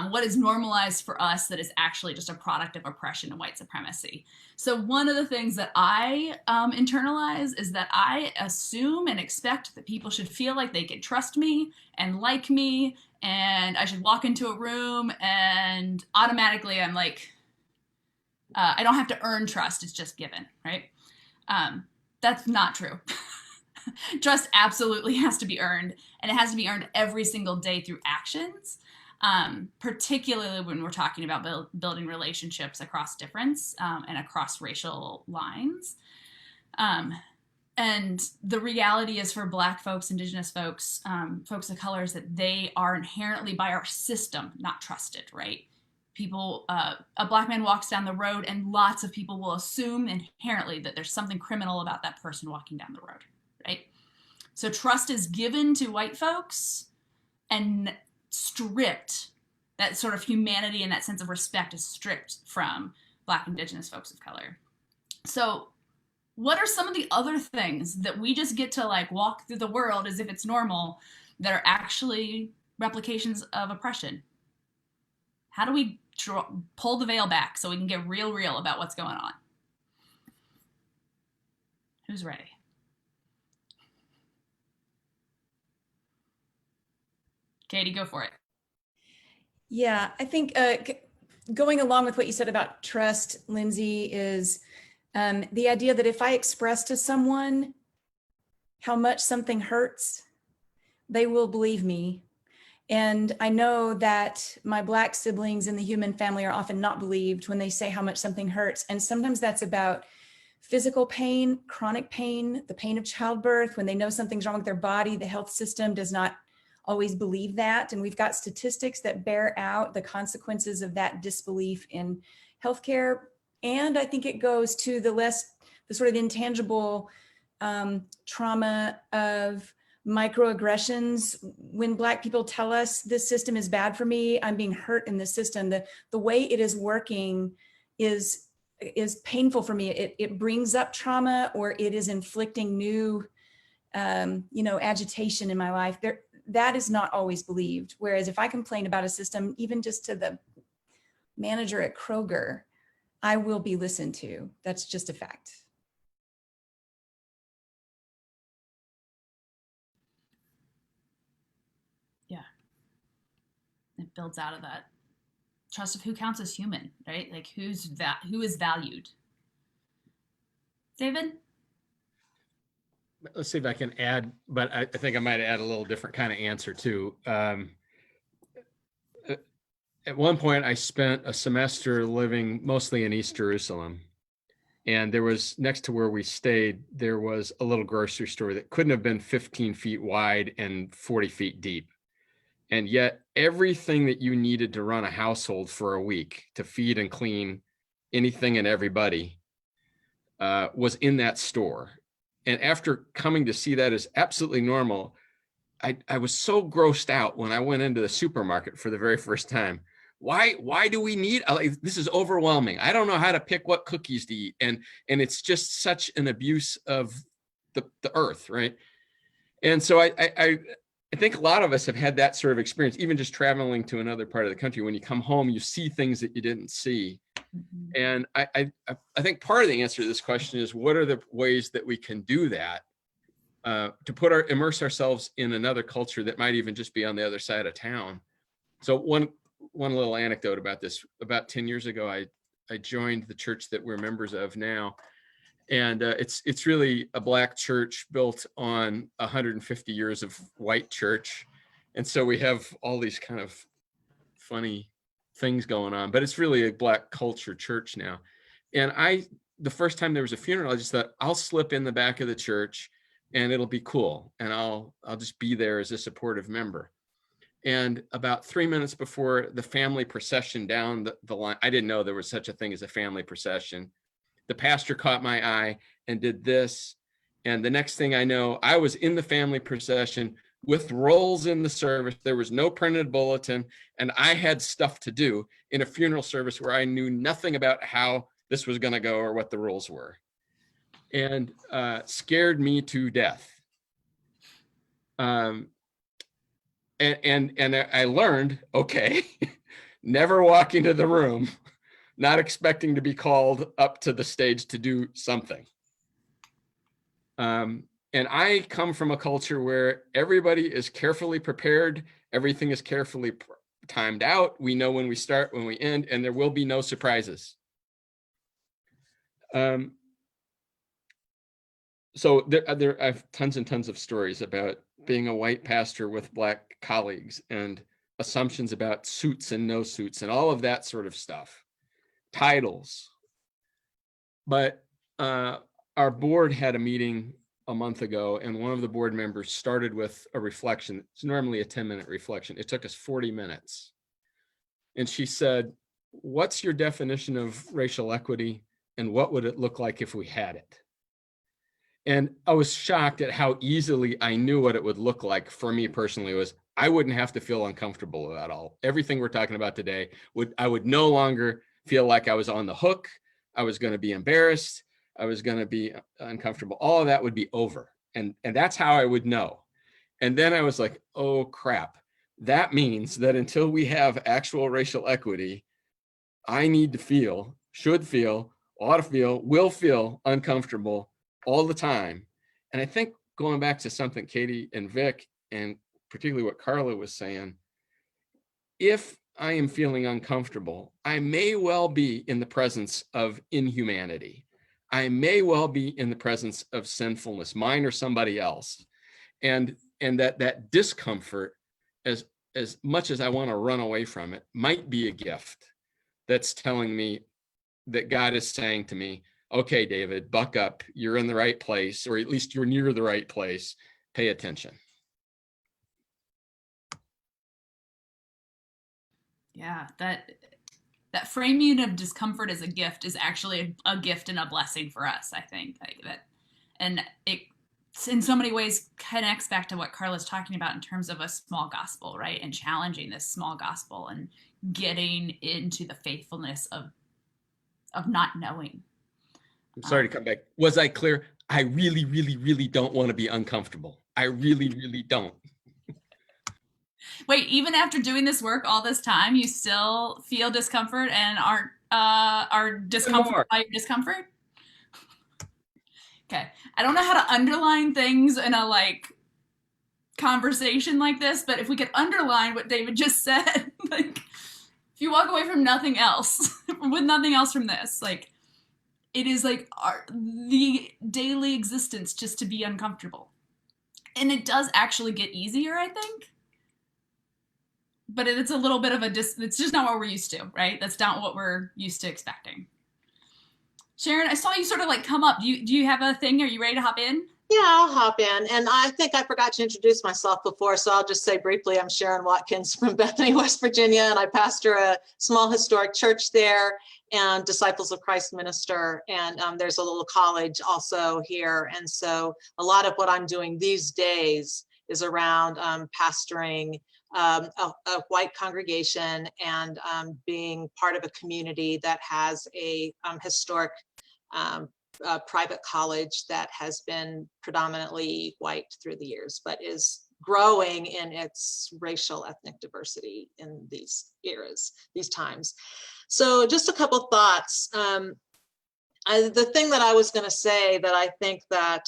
[SPEAKER 2] What is normalized for us that is actually just a product of oppression and white supremacy? So one of the things that I internalize is that I assume and expect that people should feel like they can trust me and like me, and I should walk into a room and automatically I'm like, I don't have to earn trust, it's just given, right? That's not true. Trust absolutely has to be earned, and it has to be earned every single day through actions, particularly when we're talking about building relationships across difference and across racial lines. And the reality is for Black folks, Indigenous folks, folks of color, is that they are inherently by our system not trusted, right? People, a Black man walks down the road and lots of people will assume inherently that there's something criminal about that person walking down the road, right? So trust is given to white folks and stripped. That sort of humanity and that sense of respect is stripped from Black, Indigenous folks of color. So what are some of the other things that we just get to like walk through the world as if it's normal that are actually replications of oppression? How do we pull the veil back so we can get real about what's going on? Who's ready? Katie, go for it.
[SPEAKER 3] Yeah, I think going along with what you said about trust, Lindsay, is the idea that if I express to someone how much something hurts, they will believe me. And I know that my Black siblings in the human family are often not believed when they say how much something hurts. And sometimes that's about physical pain, chronic pain, the pain of childbirth. When they know something's wrong with their body, the health system does not always believe that. And we've got statistics that bear out the consequences of that disbelief in healthcare. And I think it goes to the sort of intangible trauma of microaggressions. When Black people tell us this system is bad for me, I'm being hurt in this system, the way it is working is painful for me. It brings up trauma, or it is inflicting new agitation in my life. That is not always believed. Whereas if I complain about a system, even just to the manager at Kroger, I will be listened to. That's just a fact.
[SPEAKER 2] Yeah. It builds out of that trust of who counts as human, right? Like who is valued. David?
[SPEAKER 5] Let's see if I can add, but I think I might add a little different kind of answer too. At one point, I spent a semester living mostly in East Jerusalem. And there was, next to where we stayed, there was a little grocery store that couldn't have been 15 feet wide and 40 feet deep. And yet everything that you needed to run a household for a week, to feed and clean anything and everybody, was in that store. And after coming to see that as absolutely normal, I was so grossed out when I went into the supermarket for the very first time. Why do we need, like, this is overwhelming. I don't know how to pick what cookies to eat. And it's just such an abuse of the earth, right? And so I think a lot of us have had that sort of experience, even just traveling to another part of the country. When you come home, you see things that you didn't see. And I think part of the answer to this question is, what are the ways that we can do that? To immerse ourselves in another culture that might even just be on the other side of town. So one little anecdote about this: about 10 years ago, I joined the church that we're members of now, and it's really a Black church built on 150 years of white church, and so we have all these kind of funny things going on, but it's really a Black culture church now. And the first time there was a funeral, I just thought, I'll slip in the back of the church and it'll be cool, and I'll just be there as a supportive member. And about 3 minutes before the family procession down the line, I didn't know there was such a thing as a family procession. The pastor caught my eye and did this. And the next thing I know, I was in the family procession with rolls in the service. There was no printed bulletin, and I had stuff to do in a funeral service where I knew nothing about how this was going to go or what the rules were, and scared me to death. And I learned, okay, never walk into the room not expecting to be called up to the stage to do something. And I come from a culture where everybody is carefully prepared. Everything is carefully timed out. We know when we start, when we end, and there will be no surprises. So I have tons and tons of stories about being a white pastor with Black colleagues, and assumptions about suits and no suits and all of that sort of stuff, titles. But our board had a meeting a month ago, and one of the board members started with a reflection. It's normally a 10-minute reflection. It took us 40 minutes. And she said, "What's your definition of racial equity, and what would it look like if we had it?" And I was shocked at how easily I knew what it would look like for me personally. Was I wouldn't have to feel uncomfortable with that all. Everything we're talking about today, I would no longer feel like I was on the hook. I was going to be embarrassed. I was going to be uncomfortable. All of that would be over. And that's how I would know. And then I was like, oh crap. That means that until we have actual racial equity, I need to feel, should feel, ought to feel, will feel uncomfortable all the time. And I think going back to something Katie and Vic, and particularly what Carla was saying, if I am feeling uncomfortable, I may well be in the presence of inhumanity. I may well be in the presence of sinfulness, mine or somebody else. And that discomfort, as much as I want to run away from it, might be a gift that's telling me that God is saying to me, okay, David, buck up. You're in the right place, or at least you're near the right place. Pay attention.
[SPEAKER 2] Yeah, that framing of discomfort as a gift is actually a gift and a blessing for us, I think. Like that, and it in so many ways connects back to what Carla's talking about in terms of a small gospel, right? And challenging this small gospel and getting into the faithfulness of not knowing.
[SPEAKER 5] I'm sorry to come back. Was I clear? I really, really, really don't want to be uncomfortable. I really, really don't.
[SPEAKER 2] Wait, even after doing this work all this time, you still feel discomfort and are discomforted by your discomfort? Okay. I don't know how to underline things in a conversation like this, but if we could underline what David just said, if you walk away from nothing else, with nothing else from this, it is the daily existence just to be uncomfortable. And it does actually get easier, I think. But it's a little bit of it's just not what we're used to, right? That's not what we're used to expecting. Sharon, I saw you sort of come up. Do you have a thing? Are you ready to hop in?
[SPEAKER 4] Yeah, I'll hop in. And I think I forgot to introduce myself before, so I'll just say briefly, I'm Sharon Watkins from Bethany, West Virginia, and I pastor a small historic church there and Disciples of Christ minister. And there's a little college also here. And so a lot of what I'm doing these days is around pastoring a white congregation and being part of a community that has a historic private college that has been predominantly white through the years, but is growing in its racial ethnic diversity in these eras, these times. So just a couple thoughts. The thing that I was going to say that I think that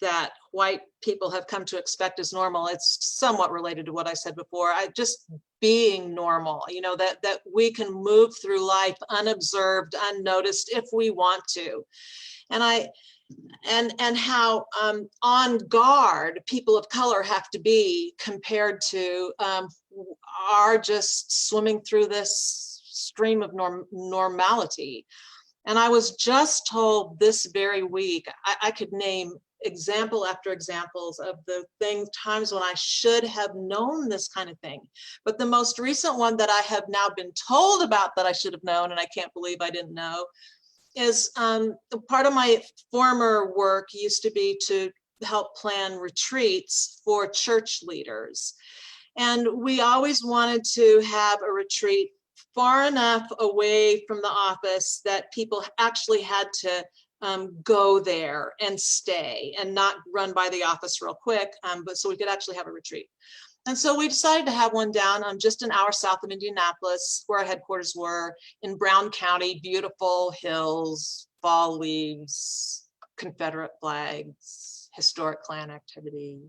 [SPEAKER 4] that white people have come to expect as normal, it's somewhat related to what I said before. Just being normal, you know, that we can move through life unobserved, unnoticed if we want to. And how on guard people of color have to be compared to are just swimming through this stream of normality. And I was just told this very week, I could name example after examples of the times when I should have known this kind of thing. But the most recent one that I have now been told about that I should have known, and I can't believe I didn't know, is part of my former work used to be to help plan retreats for church leaders. And we always wanted to have a retreat far enough away from the office that people actually had to go there and stay and not run by the office real quick, but so we could actually have a retreat. And so we decided to have one down just an hour south of Indianapolis, where our headquarters were, in Brown County, beautiful hills, fall leaves, Confederate flags, historic Klan activity.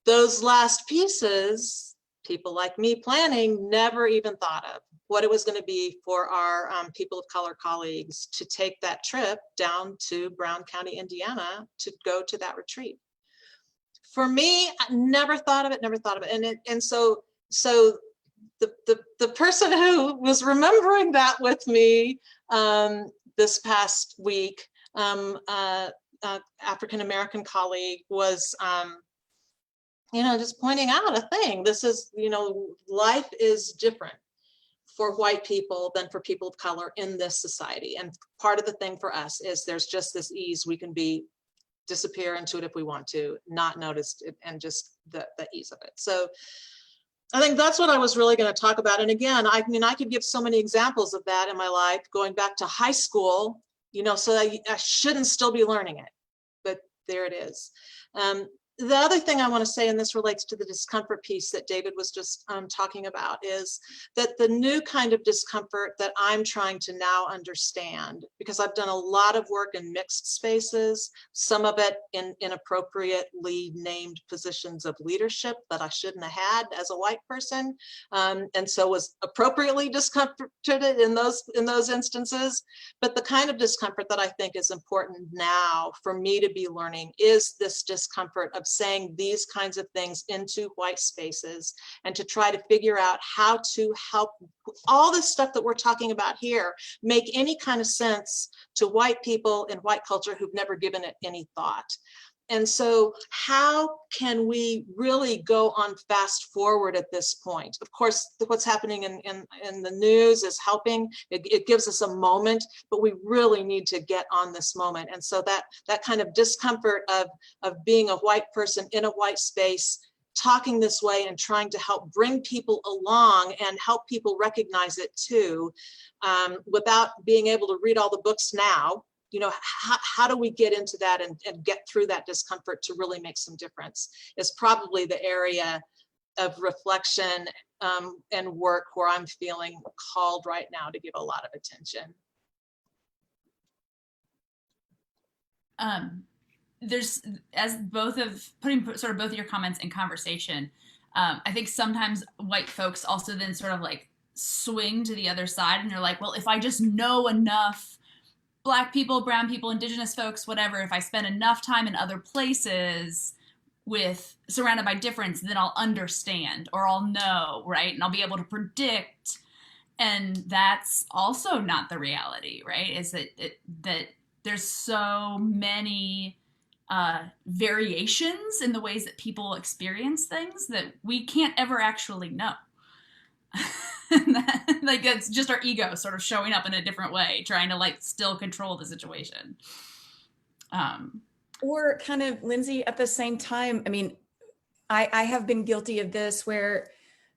[SPEAKER 4] Those last pieces, people like me planning never even thought of what it was going to be for our people of color colleagues to take that trip down to Brown County, Indiana, to go to that retreat. For me, I never thought of it. And so the person who was remembering that with me this past week, African-American colleague, was just pointing out a thing. This is, life is different for white people than for people of color in this society. And part of the thing for us is there's just this ease. We can disappear into it if we want to, not noticed, and just the ease of it. So I think that's what I was really going to talk about. And again, I could give so many examples of that in my life, going back to high school, so I shouldn't still be learning it, but there it is. The other thing I want to say, and this relates to the discomfort piece that David was just talking about, is that the new kind of discomfort that I'm trying to now understand, because I've done a lot of work in mixed spaces, some of it in inappropriately named positions of leadership that I shouldn't have had as a white person, and so was appropriately discomforted in those instances. But the kind of discomfort that I think is important now for me to be learning is this discomfort of saying these kinds of things into white spaces, and to try to figure out how to help all this stuff that we're talking about here make any kind of sense to white people in white culture who've never given it any thought. And so how can we really go on fast forward at this point? Of course, what's happening in the news is helping. It gives us a moment, but we really need to get on this moment. And so that kind of discomfort of being a white person in a white space, talking this way and trying to help bring people along and help people recognize it too, without being able to read all the books now. How do we get into that and get through that discomfort to really make some difference, is probably the area of reflection and work where I'm feeling called right now to give a lot of attention.
[SPEAKER 2] There's, as putting both of your comments in conversation, I think sometimes white folks also then sort of like swing to the other side, and they're like, well, if I just know enough Black people, brown people, indigenous folks, whatever, if I spend enough time in other places surrounded by difference, then I'll understand, or I'll know, right? And I'll be able to predict. And that's also not the reality, right? Is that there's so many variations in the ways that people experience things that we can't ever actually know. Like, it's just our ego sort of showing up in a different way, trying to like still control the situation.
[SPEAKER 3] Or kind of, Lindsay, at the same time, I mean, I have been guilty of this, where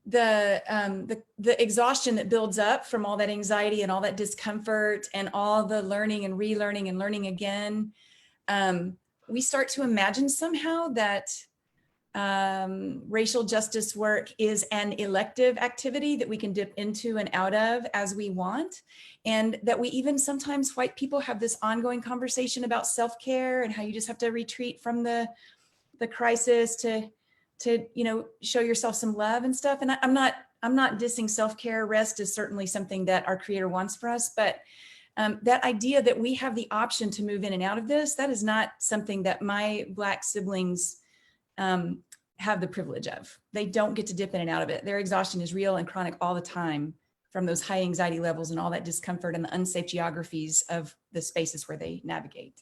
[SPEAKER 3] the exhaustion that builds up from all that anxiety and all that discomfort and all the learning and relearning and learning again, we start to imagine somehow that racial justice work is an elective activity that we can dip into and out of as we want. And that we even sometimes, white people, have this ongoing conversation about self-care and how you just have to retreat from the crisis to show yourself some love and stuff. And I'm not dissing self-care. Rest is certainly something that our Creator wants for us, but that idea that we have the option to move in and out of this, that is not something that my Black siblings have the privilege of. They don't get to dip in and out of it. Their exhaustion is real and chronic all the time, from those high anxiety levels and all that discomfort and the unsafe geographies of the spaces where they navigate.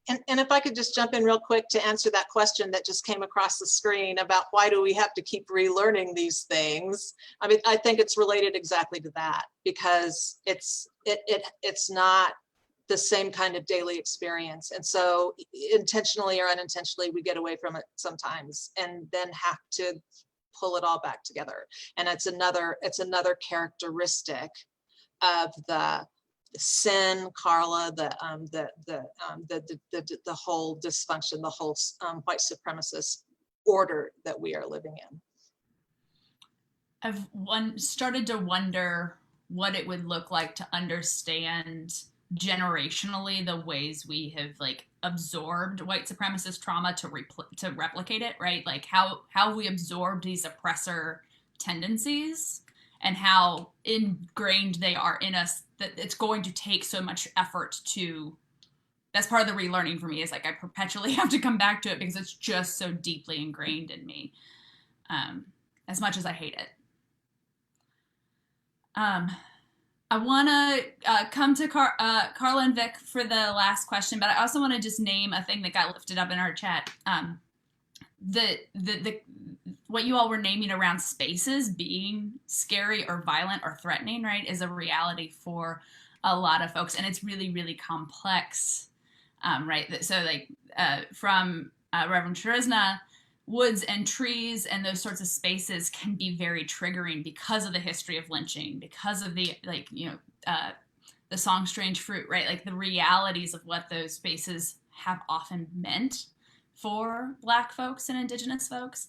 [SPEAKER 4] And if I could just jump in real quick to answer that question that just came across the screen about why do we have to keep relearning these things? I mean, I think it's related exactly to that, because it's not the same kind of daily experience. And so intentionally or unintentionally, we get away from it sometimes and then have to pull it all back together. And it's another characteristic of the sin, Carla, the whole dysfunction, the whole white supremacist order that we are living in.
[SPEAKER 2] I've started to wonder what it would look like to understand generationally the ways we have absorbed white supremacist trauma to replicate it, right? Like how we absorbed these oppressor tendencies and how ingrained they are in us, that it's going to take so much effort to, that's part of the relearning for me, is I perpetually have to come back to it because it's just so deeply ingrained in me, as much as I hate it. I want to come to Carla and Vic for the last question, but I also want to just name a thing that got lifted up in our chat. What you all were naming around spaces being scary or violent or threatening, right, is a reality for a lot of folks, and it's really, really complex, right? So from Reverend Charisma, woods and trees and those sorts of spaces can be very triggering because of the history of lynching, because of the the song Strange Fruit, right? Like the realities of what those spaces have often meant for Black folks and Indigenous folks.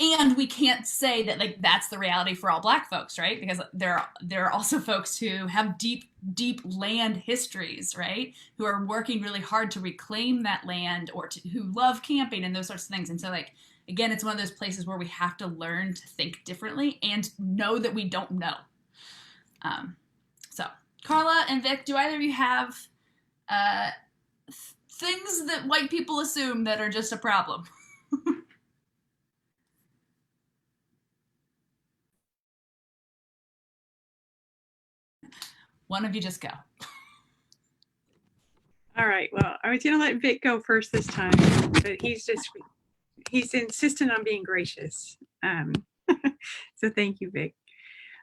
[SPEAKER 2] And we can't say that that's the reality for all Black folks, right? Because there are also folks who have deep land histories, right? Who are working really hard to reclaim that land, or who love camping and those sorts of things. And so again, it's one of those places where we have to learn to think differently and know that we don't know. So Carla and Vic, do either of you have things that white people assume that are just a problem? One of you just go.
[SPEAKER 6] All right, well, I was gonna let Vic go first this time, but he's insistent on being gracious. So thank you, Vic.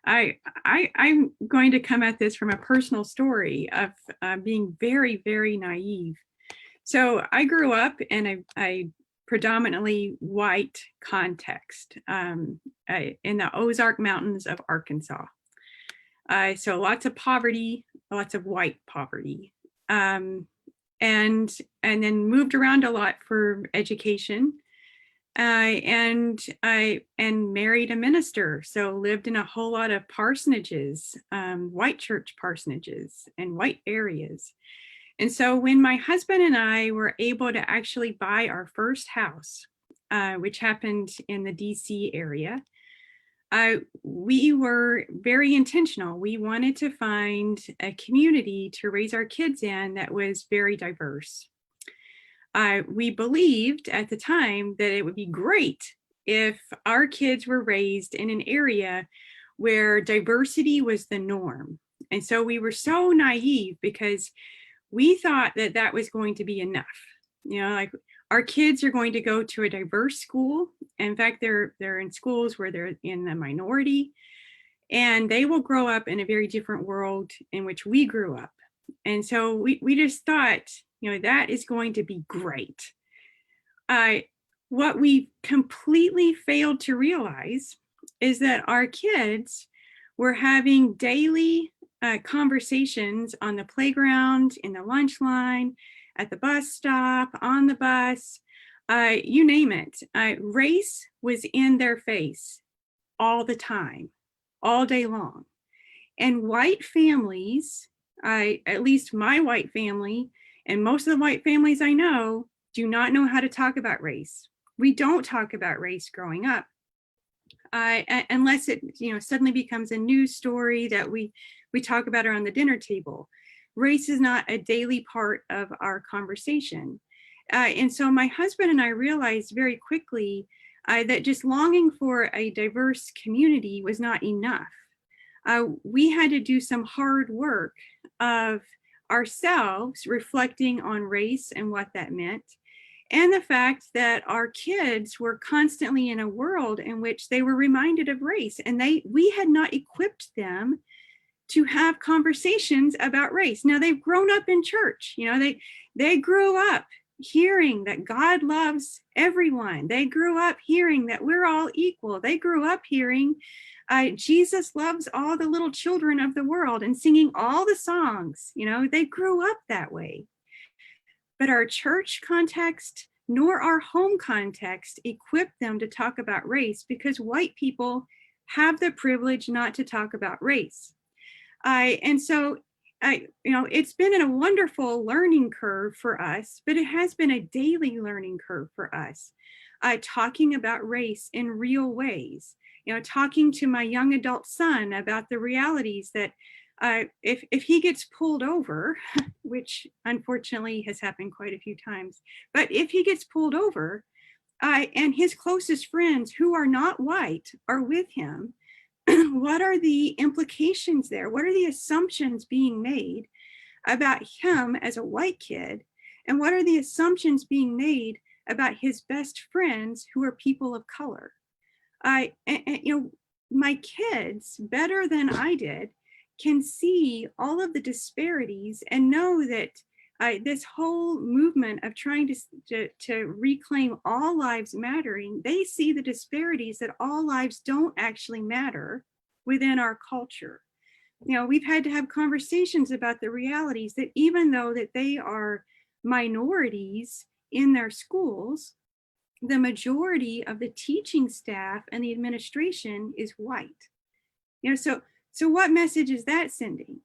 [SPEAKER 6] I'm going to come at this from a personal story of being very, very naive. So I grew up in a predominantly white context in the Ozark Mountains of Arkansas. So lots of poverty, lots of white poverty, and then moved around a lot for education, and married a minister. So lived in a whole lot of parsonages, white church parsonages and white areas. And so when my husband and I were able to actually buy our first house, which happened in the DC area, we were very intentional. We wanted to find a community to raise our kids in that was very diverse. We believed at the time that it would be great if our kids were raised in an area where diversity was the norm. And so we were so naive because we thought that that was going to be enough. You know, like our kids are going to go to a diverse school. In fact, they're in schools where they're in the minority, and they will grow up in a very different world in which we grew up. And so we just thought, that is going to be great. What we completely failed to realize is that our kids were having daily conversations on the playground, in the lunch line, at the bus stop, on the bus, you name it. Race was in their face all the time, all day long. And white families, at least my white family, and most of the white families I know, do not know how to talk about race. We don't talk about race growing up, unless it suddenly becomes a news story that we talk about around the dinner table. Race is not a daily part of our conversation. And so my husband and I realized very quickly that just longing for a diverse community was not enough. We had to do some hard work of ourselves reflecting on race and what that meant, and the fact that our kids were constantly in a world in which they were reminded of race, and we had not equipped them to have conversations about race. Now they've grown up in church, they grew up hearing that God loves everyone. They grew up hearing that we're all equal. They grew up hearing Jesus loves all the little children of the world and singing all the songs. They grew up that way. But our church context nor our home context equip them to talk about race, because white people have the privilege not to talk about race. And so it's been a wonderful learning curve for us, but it has been a daily learning curve for us, talking about race in real ways. Talking to my young adult son about the realities that if he gets pulled over, which unfortunately has happened quite a few times, but if he gets pulled over and his closest friends who are not white are with him, what are the implications there? What are the assumptions being made about him as a white kid? And what are the assumptions being made about his best friends who are people of color? My kids, better than I did, can see all of the disparities and know that this whole movement of trying to reclaim all lives mattering, they see the disparities that all lives don't actually matter within our culture. We've had to have conversations about the realities that even though that they are minorities in their schools, the majority of the teaching staff and the administration is white. So what message is that sending?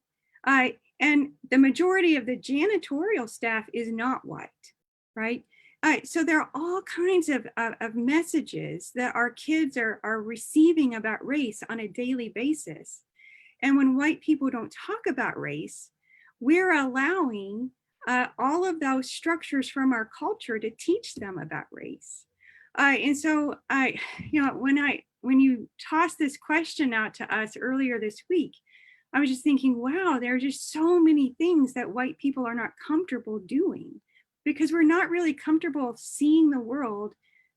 [SPEAKER 6] And the majority of the janitorial staff is not white, right? So there are all kinds of messages that our kids are receiving about race on a daily basis. And when white people don't talk about race, we're allowing all of those structures from our culture to teach them about race. And so when you tossed this question out to us earlier this week, I was just thinking, wow, there are just so many things that white people are not comfortable doing, because we're not really comfortable seeing the world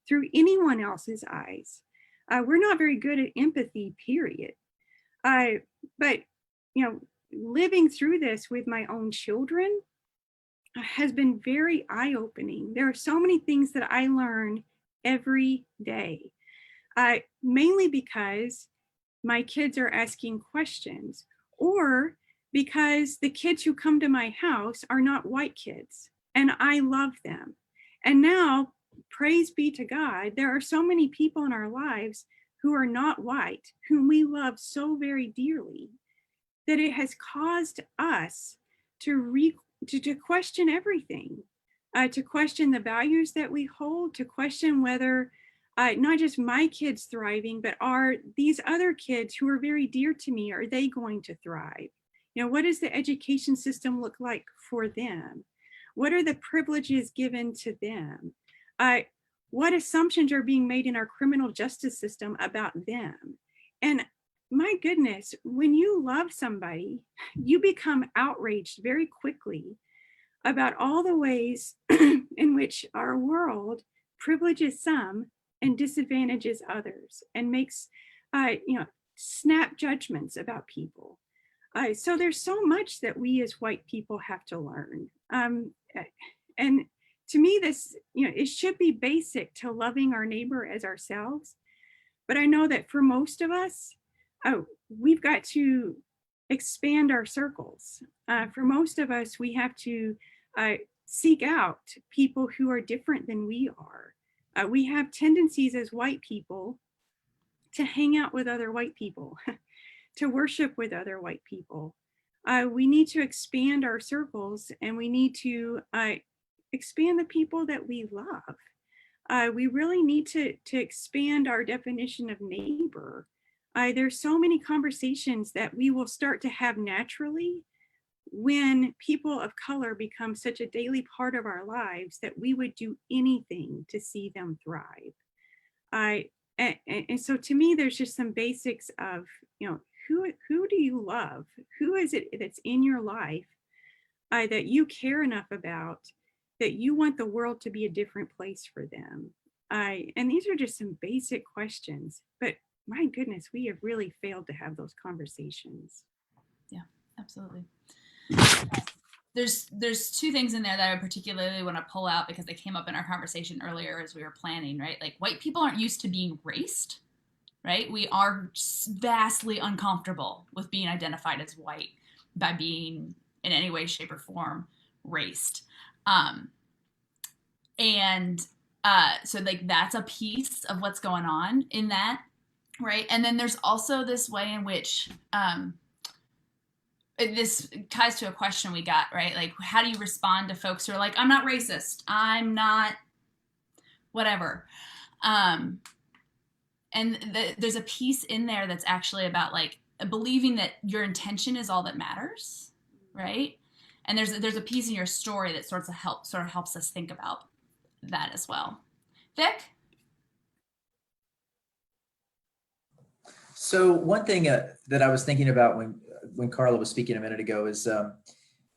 [SPEAKER 6] through anyone else's eyes. We're not very good at empathy, period. But living through this with my own children has been very eye-opening. There are so many things that I learn every day, mainly because my kids are asking questions, or because the kids who come to my house are not white kids and I love them. And now, praise be to God, there are so many people in our lives who are not white, whom we love so very dearly, that it has caused us to question everything, to question the values that we hold, to question whether not just my kids thriving, but are these other kids who are very dear to me, are they going to thrive? What does the education system look like for them? What are the privileges given to them? What assumptions are being made in our criminal justice system about them? And my goodness, when you love somebody, you become outraged very quickly about all the ways in which our world privileges some and disadvantages others, and makes snap judgments about people. So there's so much that we as white people have to learn. And to me, this, it should be basic to loving our neighbor as ourselves. But I know that for most of us, we've got to expand our circles. For most of us, we have to seek out people who are different than we are. We have tendencies as white people to hang out with other white people, to worship with other white people. We need to expand our circles, and we need to expand the people that we love. We really need to expand our definition of neighbor. There's so many conversations that we will start to have naturally when people of color become such a daily part of our lives that we would do anything to see them thrive. And so to me, there's just some basics of, who do you love? Who is it that's in your life that you care enough about that you want the world to be a different place for them? And these are just some basic questions, but my goodness, we have really failed to have those conversations.
[SPEAKER 2] Yeah, absolutely. There's two things in there that I particularly want to pull out because they came up in our conversation earlier as we were planning, right? Like, white people aren't used to being raced, right? We are vastly uncomfortable with being identified as white by being in any way, shape, or form raced. So like that's a piece of what's going on in that, right? And then there's also this way in which this ties to a question we got, right? Like, how do you respond to folks who are like, I'm not racist, I'm not whatever. There's a piece in there that's actually about like believing that your intention is all that matters, right? And there's a piece in your story that sort of helps us think about that as well. Vic?
[SPEAKER 7] So one thing that I was thinking about when Carla was speaking a minute ago is, I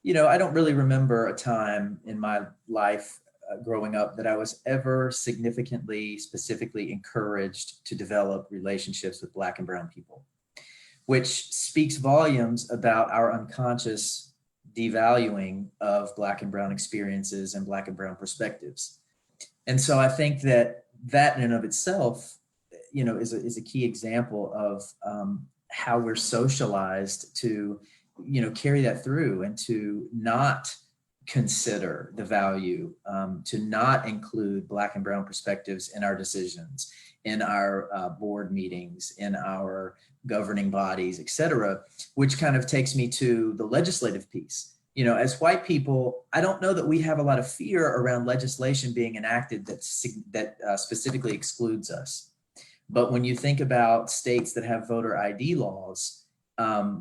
[SPEAKER 7] don't really remember a time in my life growing up that I was ever specifically encouraged to develop relationships with Black and brown people, which speaks volumes about our unconscious devaluing of Black and brown experiences and Black and brown perspectives. And so I think that in and of itself, is a key example of how we're socialized to, carry that through and to not consider the value, to not include Black and brown perspectives in our decisions, in our board meetings, in our governing bodies, et cetera, which kind of takes me to the legislative piece. As white people, I don't know that we have a lot of fear around legislation being enacted that specifically excludes us. But when you think about states that have voter ID laws,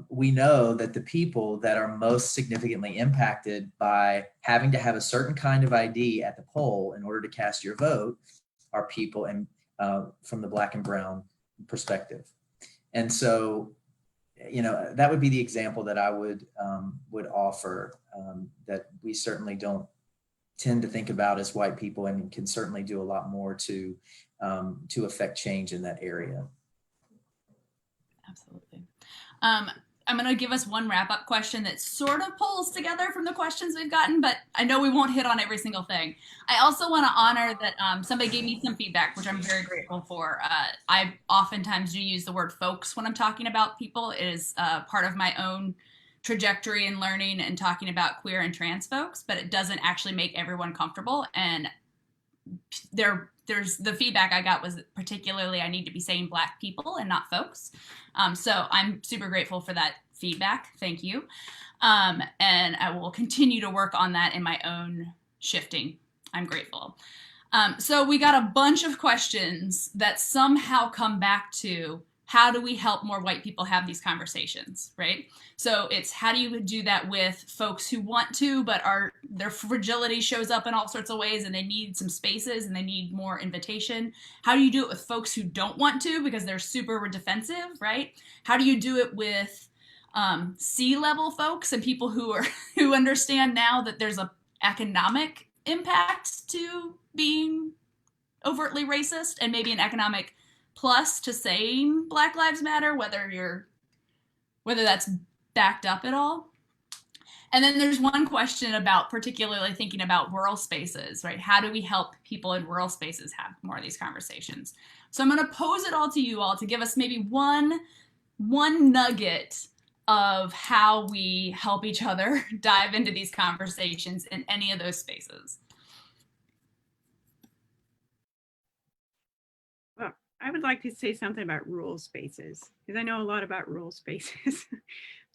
[SPEAKER 7] we know that the people that are most significantly impacted by having to have a certain kind of ID at the poll in order to cast your vote are people from the Black and brown perspective. And so, that would be the example that I would offer, that we certainly don't tend to think about as white people, and can certainly do a lot more to affect change in that area.
[SPEAKER 2] Absolutely. I'm going to give us one wrap-up question that sort of pulls together from the questions we've gotten, but I know we won't hit on every single thing. I also want to honor that somebody gave me some feedback, which I'm very grateful for. I oftentimes do use the word folks when I'm talking about people. It is part of my own trajectory in learning and talking about queer and trans folks, but it doesn't actually make everyone comfortable. And there's the feedback I got was particularly I need to be saying Black people and not folks. So I'm super grateful for that feedback. Thank you. And I will continue to work on that in my own shifting. I'm grateful. So we got a bunch of questions that somehow come back to how do we help more white people have these conversations, right? So it's how do you do that with folks who want to, but their fragility shows up in all sorts of ways and they need some spaces and they need more invitation. How do you do it with folks who don't want to because they're super defensive, right? How do you do it with C-level folks and people who understand now that there's an economic impact to being overtly racist and maybe an economic plus to saying Black Lives Matter, whether that's backed up at all. And then there's one question about particularly thinking about rural spaces, right? How do we help people in rural spaces have more of these conversations? So I'm going to pose it all to you all to give us maybe one nugget of how we help each other dive into these conversations in any of those spaces.
[SPEAKER 6] Well, I would like to say something about rural spaces, because I know a lot about rural spaces.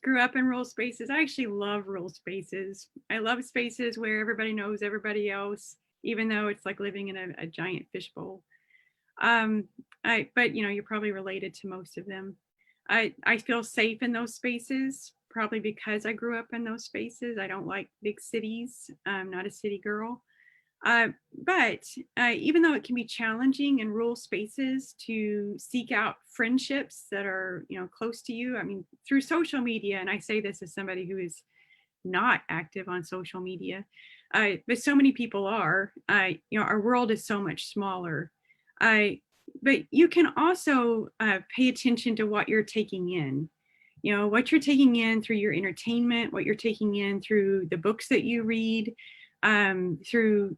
[SPEAKER 6] Grew up in rural spaces. I actually love rural spaces. I love spaces where everybody knows everybody else, even though it's like living in a giant fishbowl. But you're probably related to most of them. I feel safe in those spaces, probably because I grew up in those spaces. I don't like big cities. I'm not a city girl. But even though it can be challenging in rural spaces to seek out friendships that are, close to you, I mean, through social media, and I say this as somebody who is not active on social media, but so many people are, our world is so much smaller. But you can also pay attention to what you're taking in. What you're taking in through your entertainment, what you're taking in through the books that you read, through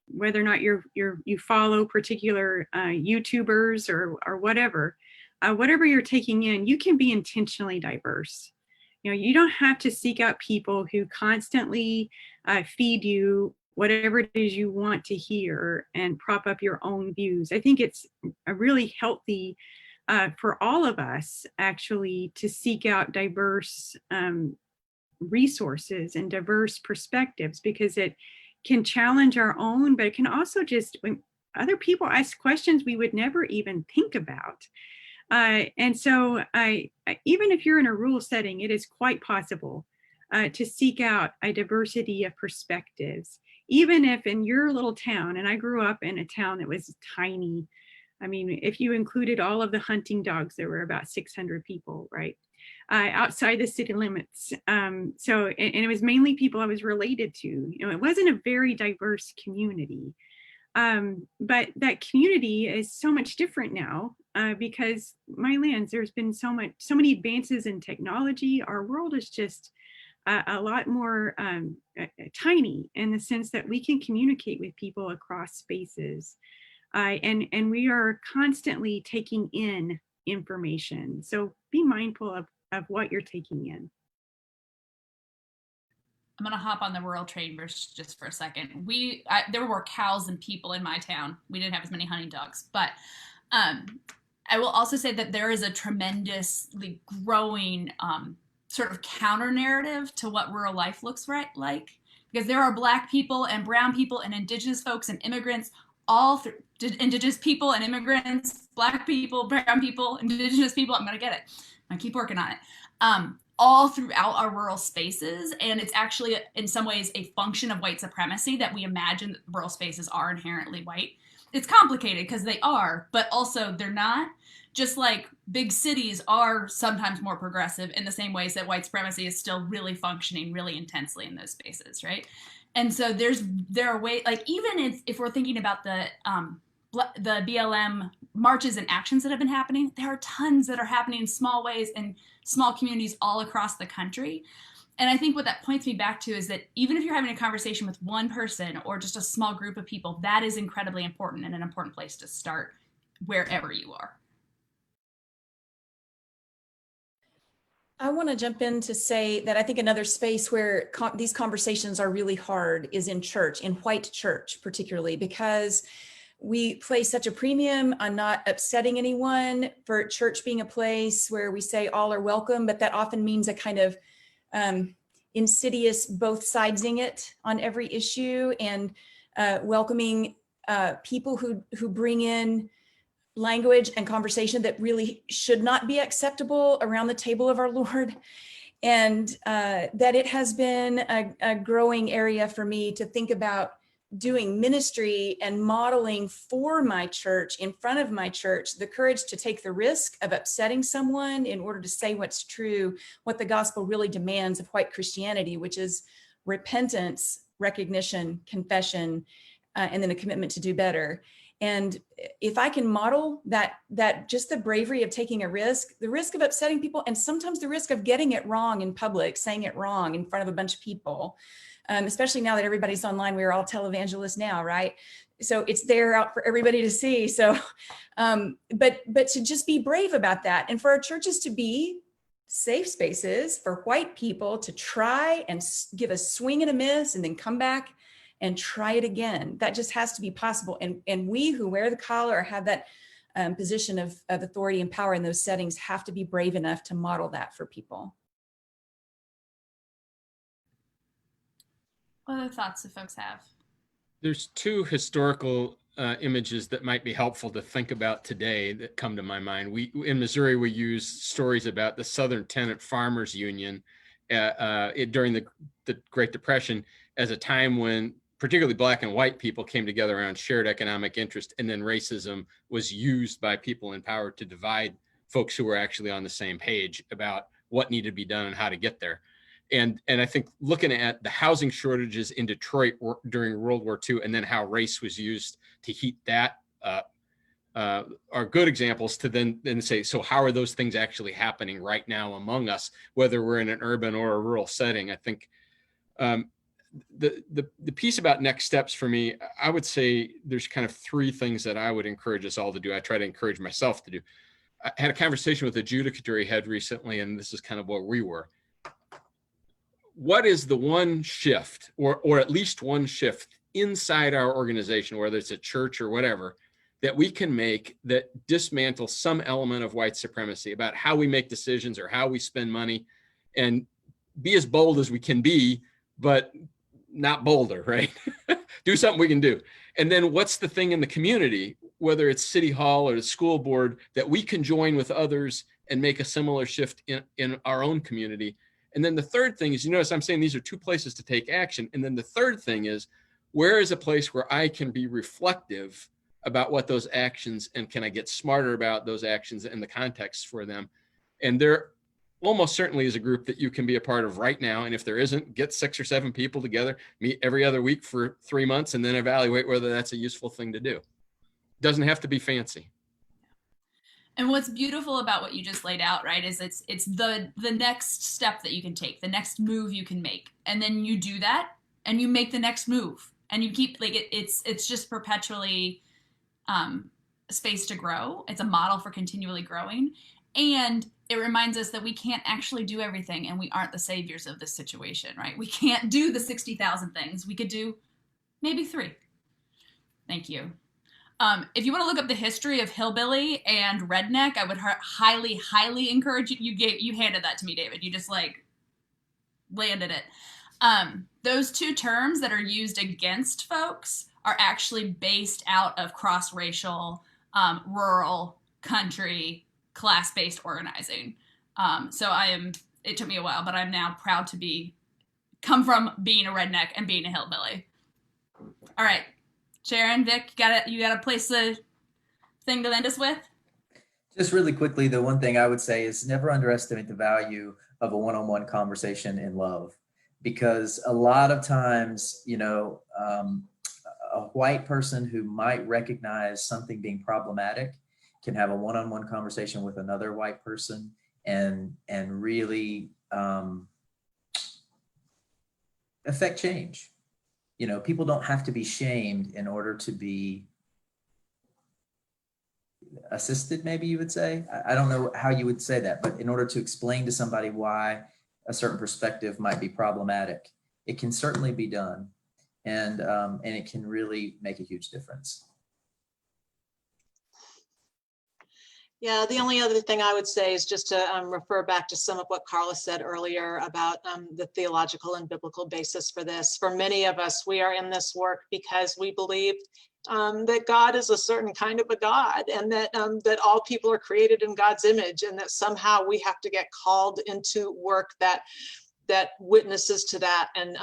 [SPEAKER 6] whether or not you follow particular YouTubers or whatever you're taking in, you can be intentionally diverse. You don't have to seek out people who constantly feed you whatever it is you want to hear and prop up your own views. I think it's a really healthy for all of us actually to seek out diverse resources and diverse perspectives, because it can challenge our own, but it can also just, when other people ask questions we would never even think about. And so even if you're in a rural setting, it is quite possible to seek out a diversity of perspectives, even if in your little town, and I grew up in a town that was tiny. I mean, if you included all of the hunting dogs, there were about 600 people, right? Outside the city limits. And it was mainly people I was related to. It wasn't a very diverse community. But that community is so much different now because my lands, there's been so many advances in technology. Our world is just a lot more tiny in the sense that we can communicate with people across spaces. And we are constantly taking in information. So be mindful of what you're taking in.
[SPEAKER 2] I'm going to hop on the rural train just for a second. There were more cows than people in my town. We didn't have as many hunting dogs, but I will also say that there is a tremendously growing sort of counter narrative to what rural life looks like, because there are Black people and brown people and Indigenous folks and immigrants, Indigenous people and immigrants, Black people, brown people, Indigenous people. I'm going to get it. I keep working on it. All throughout our rural spaces. And it's actually, in some ways, a function of white supremacy that we imagine that rural spaces are inherently white. It's complicated because they are, but also they're not. Just like big cities are sometimes more progressive in the same ways that white supremacy is still really functioning really intensely in those spaces, right? And so there are ways, like even if we're thinking about the BLM marches and actions that have been happening, there are tons that are happening in small ways in small communities all across the country. And I think what that points me back to is that even if you're having a conversation with one person or just a small group of people, that is incredibly important and an important place to start wherever you are.
[SPEAKER 3] I want to jump in to say that I think another space where these conversations are really hard is in church, in white church particularly, because we place such a premium on not upsetting anyone, for church being a place where we say all are welcome, but that often means a kind of insidious both sidesing it on every issue and welcoming people who bring in language and conversation that really should not be acceptable around the table of our Lord. And that it has been a growing area for me to think about doing ministry and modeling for my church, in front of my church, the courage to take the risk of upsetting someone in order to say what's true, what the gospel really demands of white Christianity, which is repentance, recognition, confession, and then a commitment to do better. And if I can model that just the bravery of taking a risk, the risk of upsetting people, and sometimes the risk of getting it wrong in public, saying it wrong in front of a bunch of people, especially now that everybody's online, we're all televangelists now, right? So it's there out for everybody to see. So, but to just be brave about that, and for our churches to be safe spaces for white people to try and give a swing and a miss and then come back and try it again. That just has to be possible. And we who wear the collar or have that position of authority and power in those settings have to be brave enough to model that for people.
[SPEAKER 2] What other thoughts do folks have?
[SPEAKER 5] There's two historical images that might be helpful to think about today that come to my mind. In Missouri, we use stories about the Southern Tenant Farmers Union during the Great Depression as a time when particularly Black and white people came together around shared economic interest, and then racism was used by people in power to divide folks who were actually on the same page about what needed to be done and how to get there. And I think looking at the housing shortages in Detroit during World War II, and then how race was used to heat that up, are good examples to then say, so how are those things actually happening right now among us, whether we're in an urban or a rural setting? I think the piece about next steps for me, I would say there's kind of three things that I would encourage us all to do. I try to encourage myself to do. I had a conversation with a judicatory head recently, and this is kind of where we were. What is the one shift, or at least one shift inside our organization, whether it's a church or whatever, that we can make that dismantles some element of white supremacy about how we make decisions or how we spend money, and be as bold as we can be, but not bolder, right? Do something we can do. And then what's the thing in the community, whether it's City Hall or the school board, that we can join with others and make a similar shift in our own community. And then the third thing is, you notice I'm saying these are two places to take action. And then the third thing is, where is a place where I can be reflective about what those actions, and can I get smarter about those actions and the context for them? And there almost certainly is a group that you can be a part of right now. And if there isn't, get 6 or 7 people together, meet every other week for 3 months, and then evaluate whether that's a useful thing to do. Doesn't have to be fancy.
[SPEAKER 2] And what's beautiful about what you just laid out, right, is it's the next step that you can take, the next move you can make. And then you do that and you make the next move, and you keep, like, it's just perpetually space to grow. It's a model for continually growing. And it reminds us that we can't actually do everything, and we aren't the saviors of this situation, right? We can't do the 60,000 things. We could do maybe 3. Thank you. If you want to look up the history of hillbilly and redneck, I would highly, highly encourage you. You handed that to me, David. You just like landed it. Those two terms that are used against folks are actually based out of cross-racial, rural, country, class-based organizing. So it took me a while, but I'm now proud to come from being a redneck and being a hillbilly. All right. Sharon, Vic, you got a place the thing to end us with?
[SPEAKER 7] Just really quickly, the one thing I would say is never underestimate the value of a one-on-one conversation in love, because a lot of times, a white person who might recognize something being problematic can have a one-on-one conversation with another white person and really affect change. People don't have to be shamed in order to be assisted, maybe you would say. I don't know how you would say that, but in order to explain to somebody why a certain perspective might be problematic, it can certainly be done. And it can really make a huge difference.
[SPEAKER 4] Yeah, the only other thing I would say is just to refer back to some of what Carla said earlier about the theological and biblical basis for this. For many of us, we are in this work because we believe that God is a certain kind of a God, and that all people are created in God's image, and that somehow we have to get called into work that witnesses to that and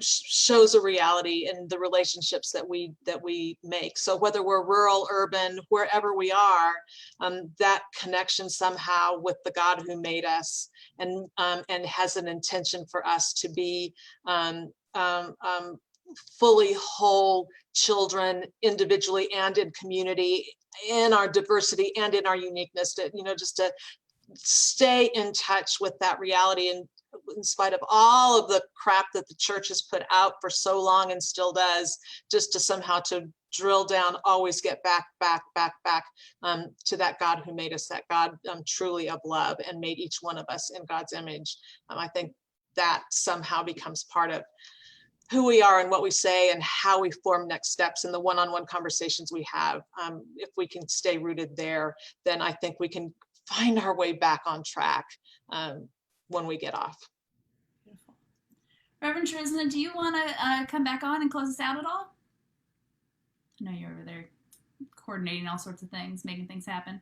[SPEAKER 4] shows a reality in the relationships that we make. So whether we're rural, urban, wherever we are, that connection somehow with the God who made us and has an intention for us to be fully whole children individually and in community, in our diversity and in our uniqueness, to, just to stay in touch with that reality. And in spite of all of the crap that the church has put out for so long and still does, just to somehow to drill down, always get back to that God who made us, that God truly of love and made each one of us in God's image. I think that somehow becomes part of who we are and what we say and how we form next steps in the one-on-one conversations we have. If we can stay rooted there, then I think we can find our way back on track when we get off.
[SPEAKER 2] Beautiful. Reverend Charisma, do you want to come back on and close us out at all? I know you're over there coordinating all sorts of things, making things happen.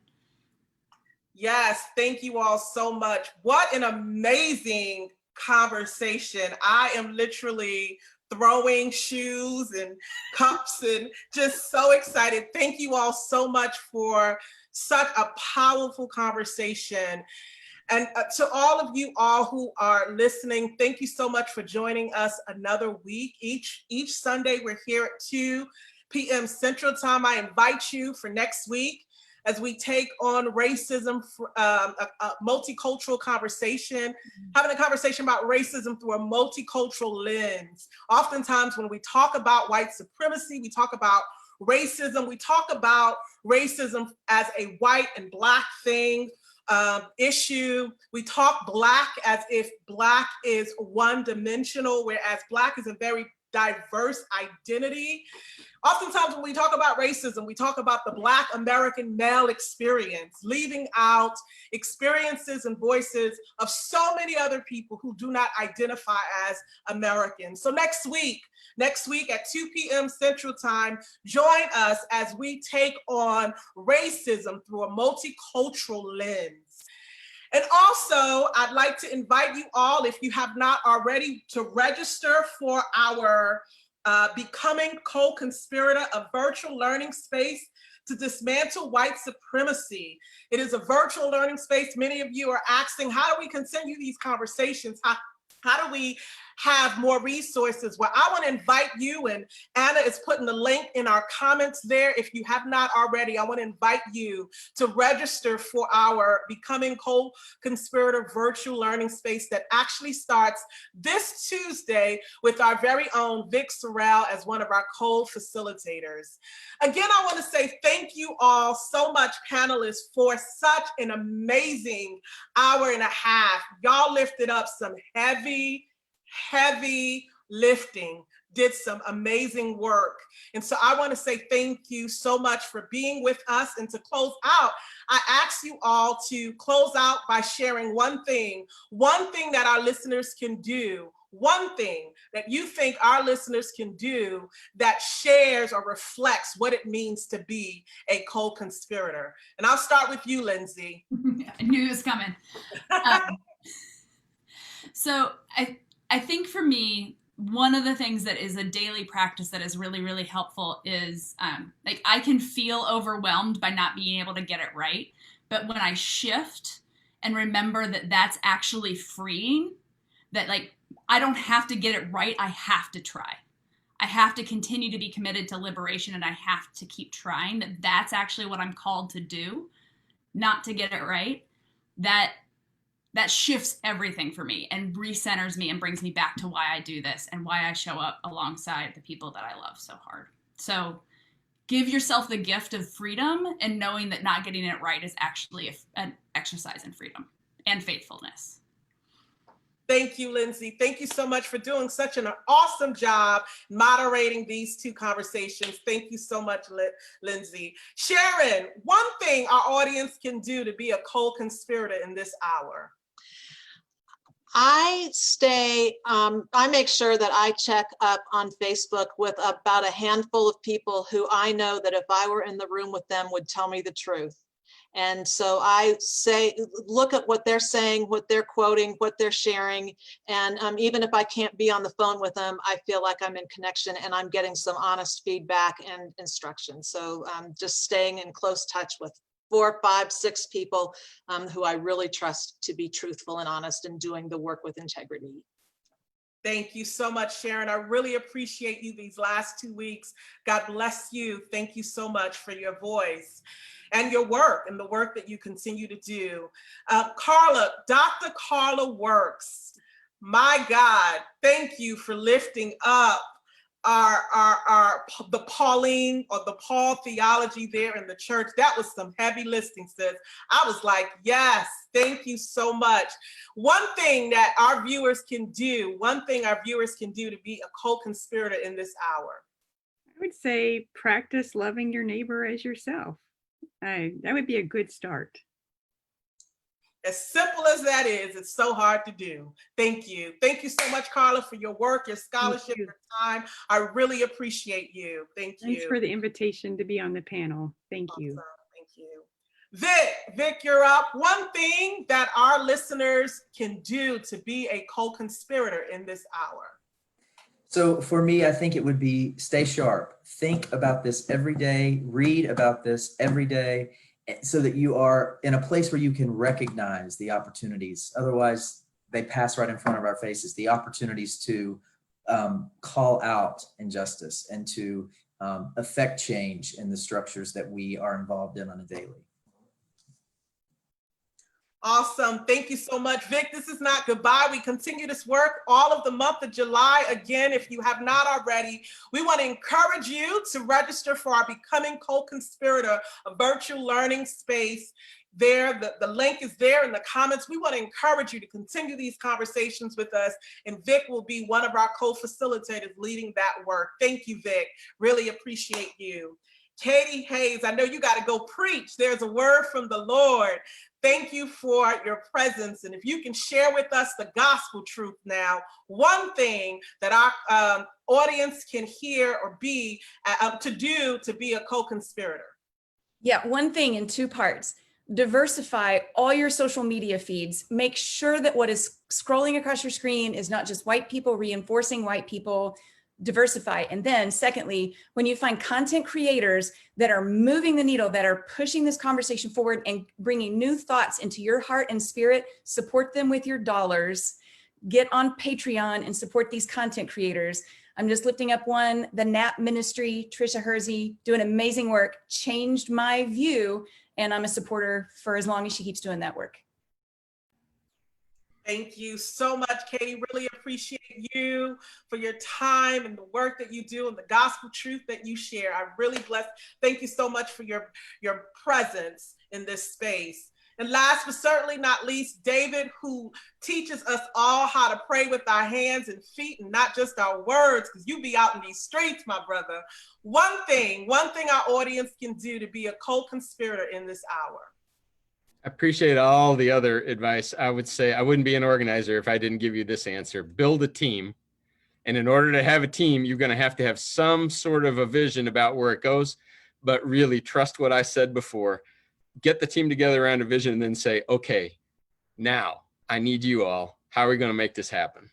[SPEAKER 1] Yes, thank you all so much. What an amazing conversation. I am literally throwing shoes and cups and just so excited. Thank you all so much for such a powerful conversation. And to all of you all who are listening, thank you so much for joining us another week. Each Sunday, we're here at 2 p.m. Central Time. I invite you for next week as we take on racism, a multicultural conversation, having a conversation about racism through a multicultural lens. Oftentimes when we talk about white supremacy, we talk about racism, we talk about racism as a white and Black thing, issue. We talk Black as if Black is one-dimensional, whereas Black is a very diverse identity. Oftentimes when we talk about racism, we talk about the Black American male experience, leaving out experiences and voices of so many other people who do not identify as Americans. So next week at 2 p.m. Central Time, join us as we take on racism through a multicultural lens. And also, I'd like to invite you all, if you have not already, to register for our Becoming Co-Conspirator, a virtual learning space to dismantle white supremacy. It is a virtual learning space. Many of you are asking, how do we continue these conversations? How do we have more resources? Well, I want to invite you, and Anna is putting the link in our comments there. If you have not already, I want to invite you to register for our Becoming Co-Conspirator virtual learning space that actually starts this Tuesday with our very own Vic Sorrell as one of our co-facilitators. Again, I want to say thank you all so much, panelists, for such an amazing hour and a half. Y'all lifted up some heavy lifting, did some amazing work. And so I want to say thank you so much for being with us. And to close out, I ask you all to close out by sharing one thing that our listeners can do, one thing that you think our listeners can do that shares or reflects what it means to be a co-conspirator. And I'll start with you, Lindsay.
[SPEAKER 2] I knew it was coming. So I think for me, one of the things that is a daily practice that is really, really helpful is like I can feel overwhelmed by not being able to get it right. But when I shift and remember that that's actually freeing, that like I don't have to get it right, I have to try. I have to continue to be committed to liberation, and I have to keep trying, that's actually what I'm called to do, not to get it right. That shifts everything for me and recenters me and brings me back to why I do this and why I show up alongside the people that I love so hard. So give yourself the gift of freedom and knowing that not getting it right is actually an exercise in freedom and faithfulness.
[SPEAKER 1] Thank you, Lindsay. Thank you so much for doing such an awesome job moderating these two conversations. Thank you so much, Lindsay. Sharon, one thing our audience can do to be a co-conspirator in this hour.
[SPEAKER 4] I make sure that I check up on Facebook with about a handful of people who I know that if I were in the room with them would tell me the truth. And so I say, look at what they're saying, what they're quoting, what they're sharing. And even if I can't be on the phone with them, I feel like I'm in connection and I'm getting some honest feedback and instruction. So just staying in close touch with 4, 5, 6 people who I really trust to be truthful and honest and doing the work with integrity.
[SPEAKER 1] Thank you so much, Sharon. I really appreciate you these last 2 weeks. God bless you. Thank you so much for your voice and your work and the work that you continue to do. Carla, Dr. Carla Works. My God, thank you for lifting up the Pauline or the Paul theology there in the church. That was some heavy listening, sis. I was like, yes, thank you so much. One thing our viewers can do to be a co-conspirator in this hour.
[SPEAKER 6] I would say practice loving your neighbor as yourself. That would be a good start.
[SPEAKER 1] As simple as that is, it's so hard to do. Thank you. Thank you so much, Carla, for your work, your scholarship, your time. I really appreciate you. Thank you.
[SPEAKER 6] Thanks for the invitation to be on the panel. Thank you.
[SPEAKER 1] Awesome. Thank you. Vic, you're up. One thing that our listeners can do to be a co-conspirator in this hour.
[SPEAKER 7] So for me, I think it would be stay sharp. Think about this every day. Read about this every day, so that you are in a place where you can recognize the opportunities. Otherwise, they pass right in front of our faces. The opportunities to call out injustice and to affect change in the structures that we are involved in on a daily.
[SPEAKER 1] Awesome. Thank you so much, Vic. This is not goodbye. We continue this work all of the month of July. Again, if you have not already, we want to encourage you to register for our Becoming Co-Conspirator, a virtual learning space. There, the link is there in the comments. We want to encourage you to continue these conversations with us, and Vic will be one of our co-facilitators leading that work. Thank you, Vic. Really appreciate you. Katie Hayes, I know you got to go preach. There's a word from the Lord. Thank you for your presence. And if you can share with us the gospel truth now, one thing that our audience can hear or be to do to be a co-conspirator.
[SPEAKER 3] Yeah, one thing in 2 parts. Diversify all your social media feeds. Make sure that what is scrolling across your screen is not just white people reinforcing white people. Diversify. And then secondly, when you find content creators that are moving the needle, that are pushing this conversation forward and bringing new thoughts into your heart and spirit, support them with your dollars. Get on Patreon and support these content creators. I'm just lifting up one, the NAP Ministry, Trisha Hersey, doing amazing work, changed my view, and I'm a supporter for as long as she keeps doing that work.
[SPEAKER 1] Thank you so much, Katie. Really appreciate you for your time and the work that you do and the gospel truth that you share. I'm really blessed. Thank you so much for your presence in this space. And last but certainly not least, David, who teaches us all how to pray with our hands and feet and not just our words, because you be out in these streets, my brother. One thing our audience can do to be a co-conspirator in this hour.
[SPEAKER 5] I appreciate all the other advice. I would say I wouldn't be an organizer if I didn't give you this answer. Build a team. And in order to have a team, you're going to have some sort of a vision about where it goes, but really trust what I said before. Get the team together around a vision and then say, okay, now I need you all. How are we going to make this happen?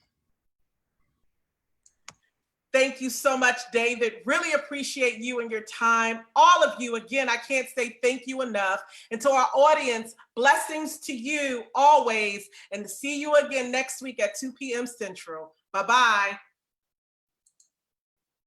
[SPEAKER 1] Thank you so much, David. Really appreciate you and your time. All of you, again, I can't say thank you enough. And to our audience, blessings to you always. And see you again next week at 2 p.m. Central. Bye-bye.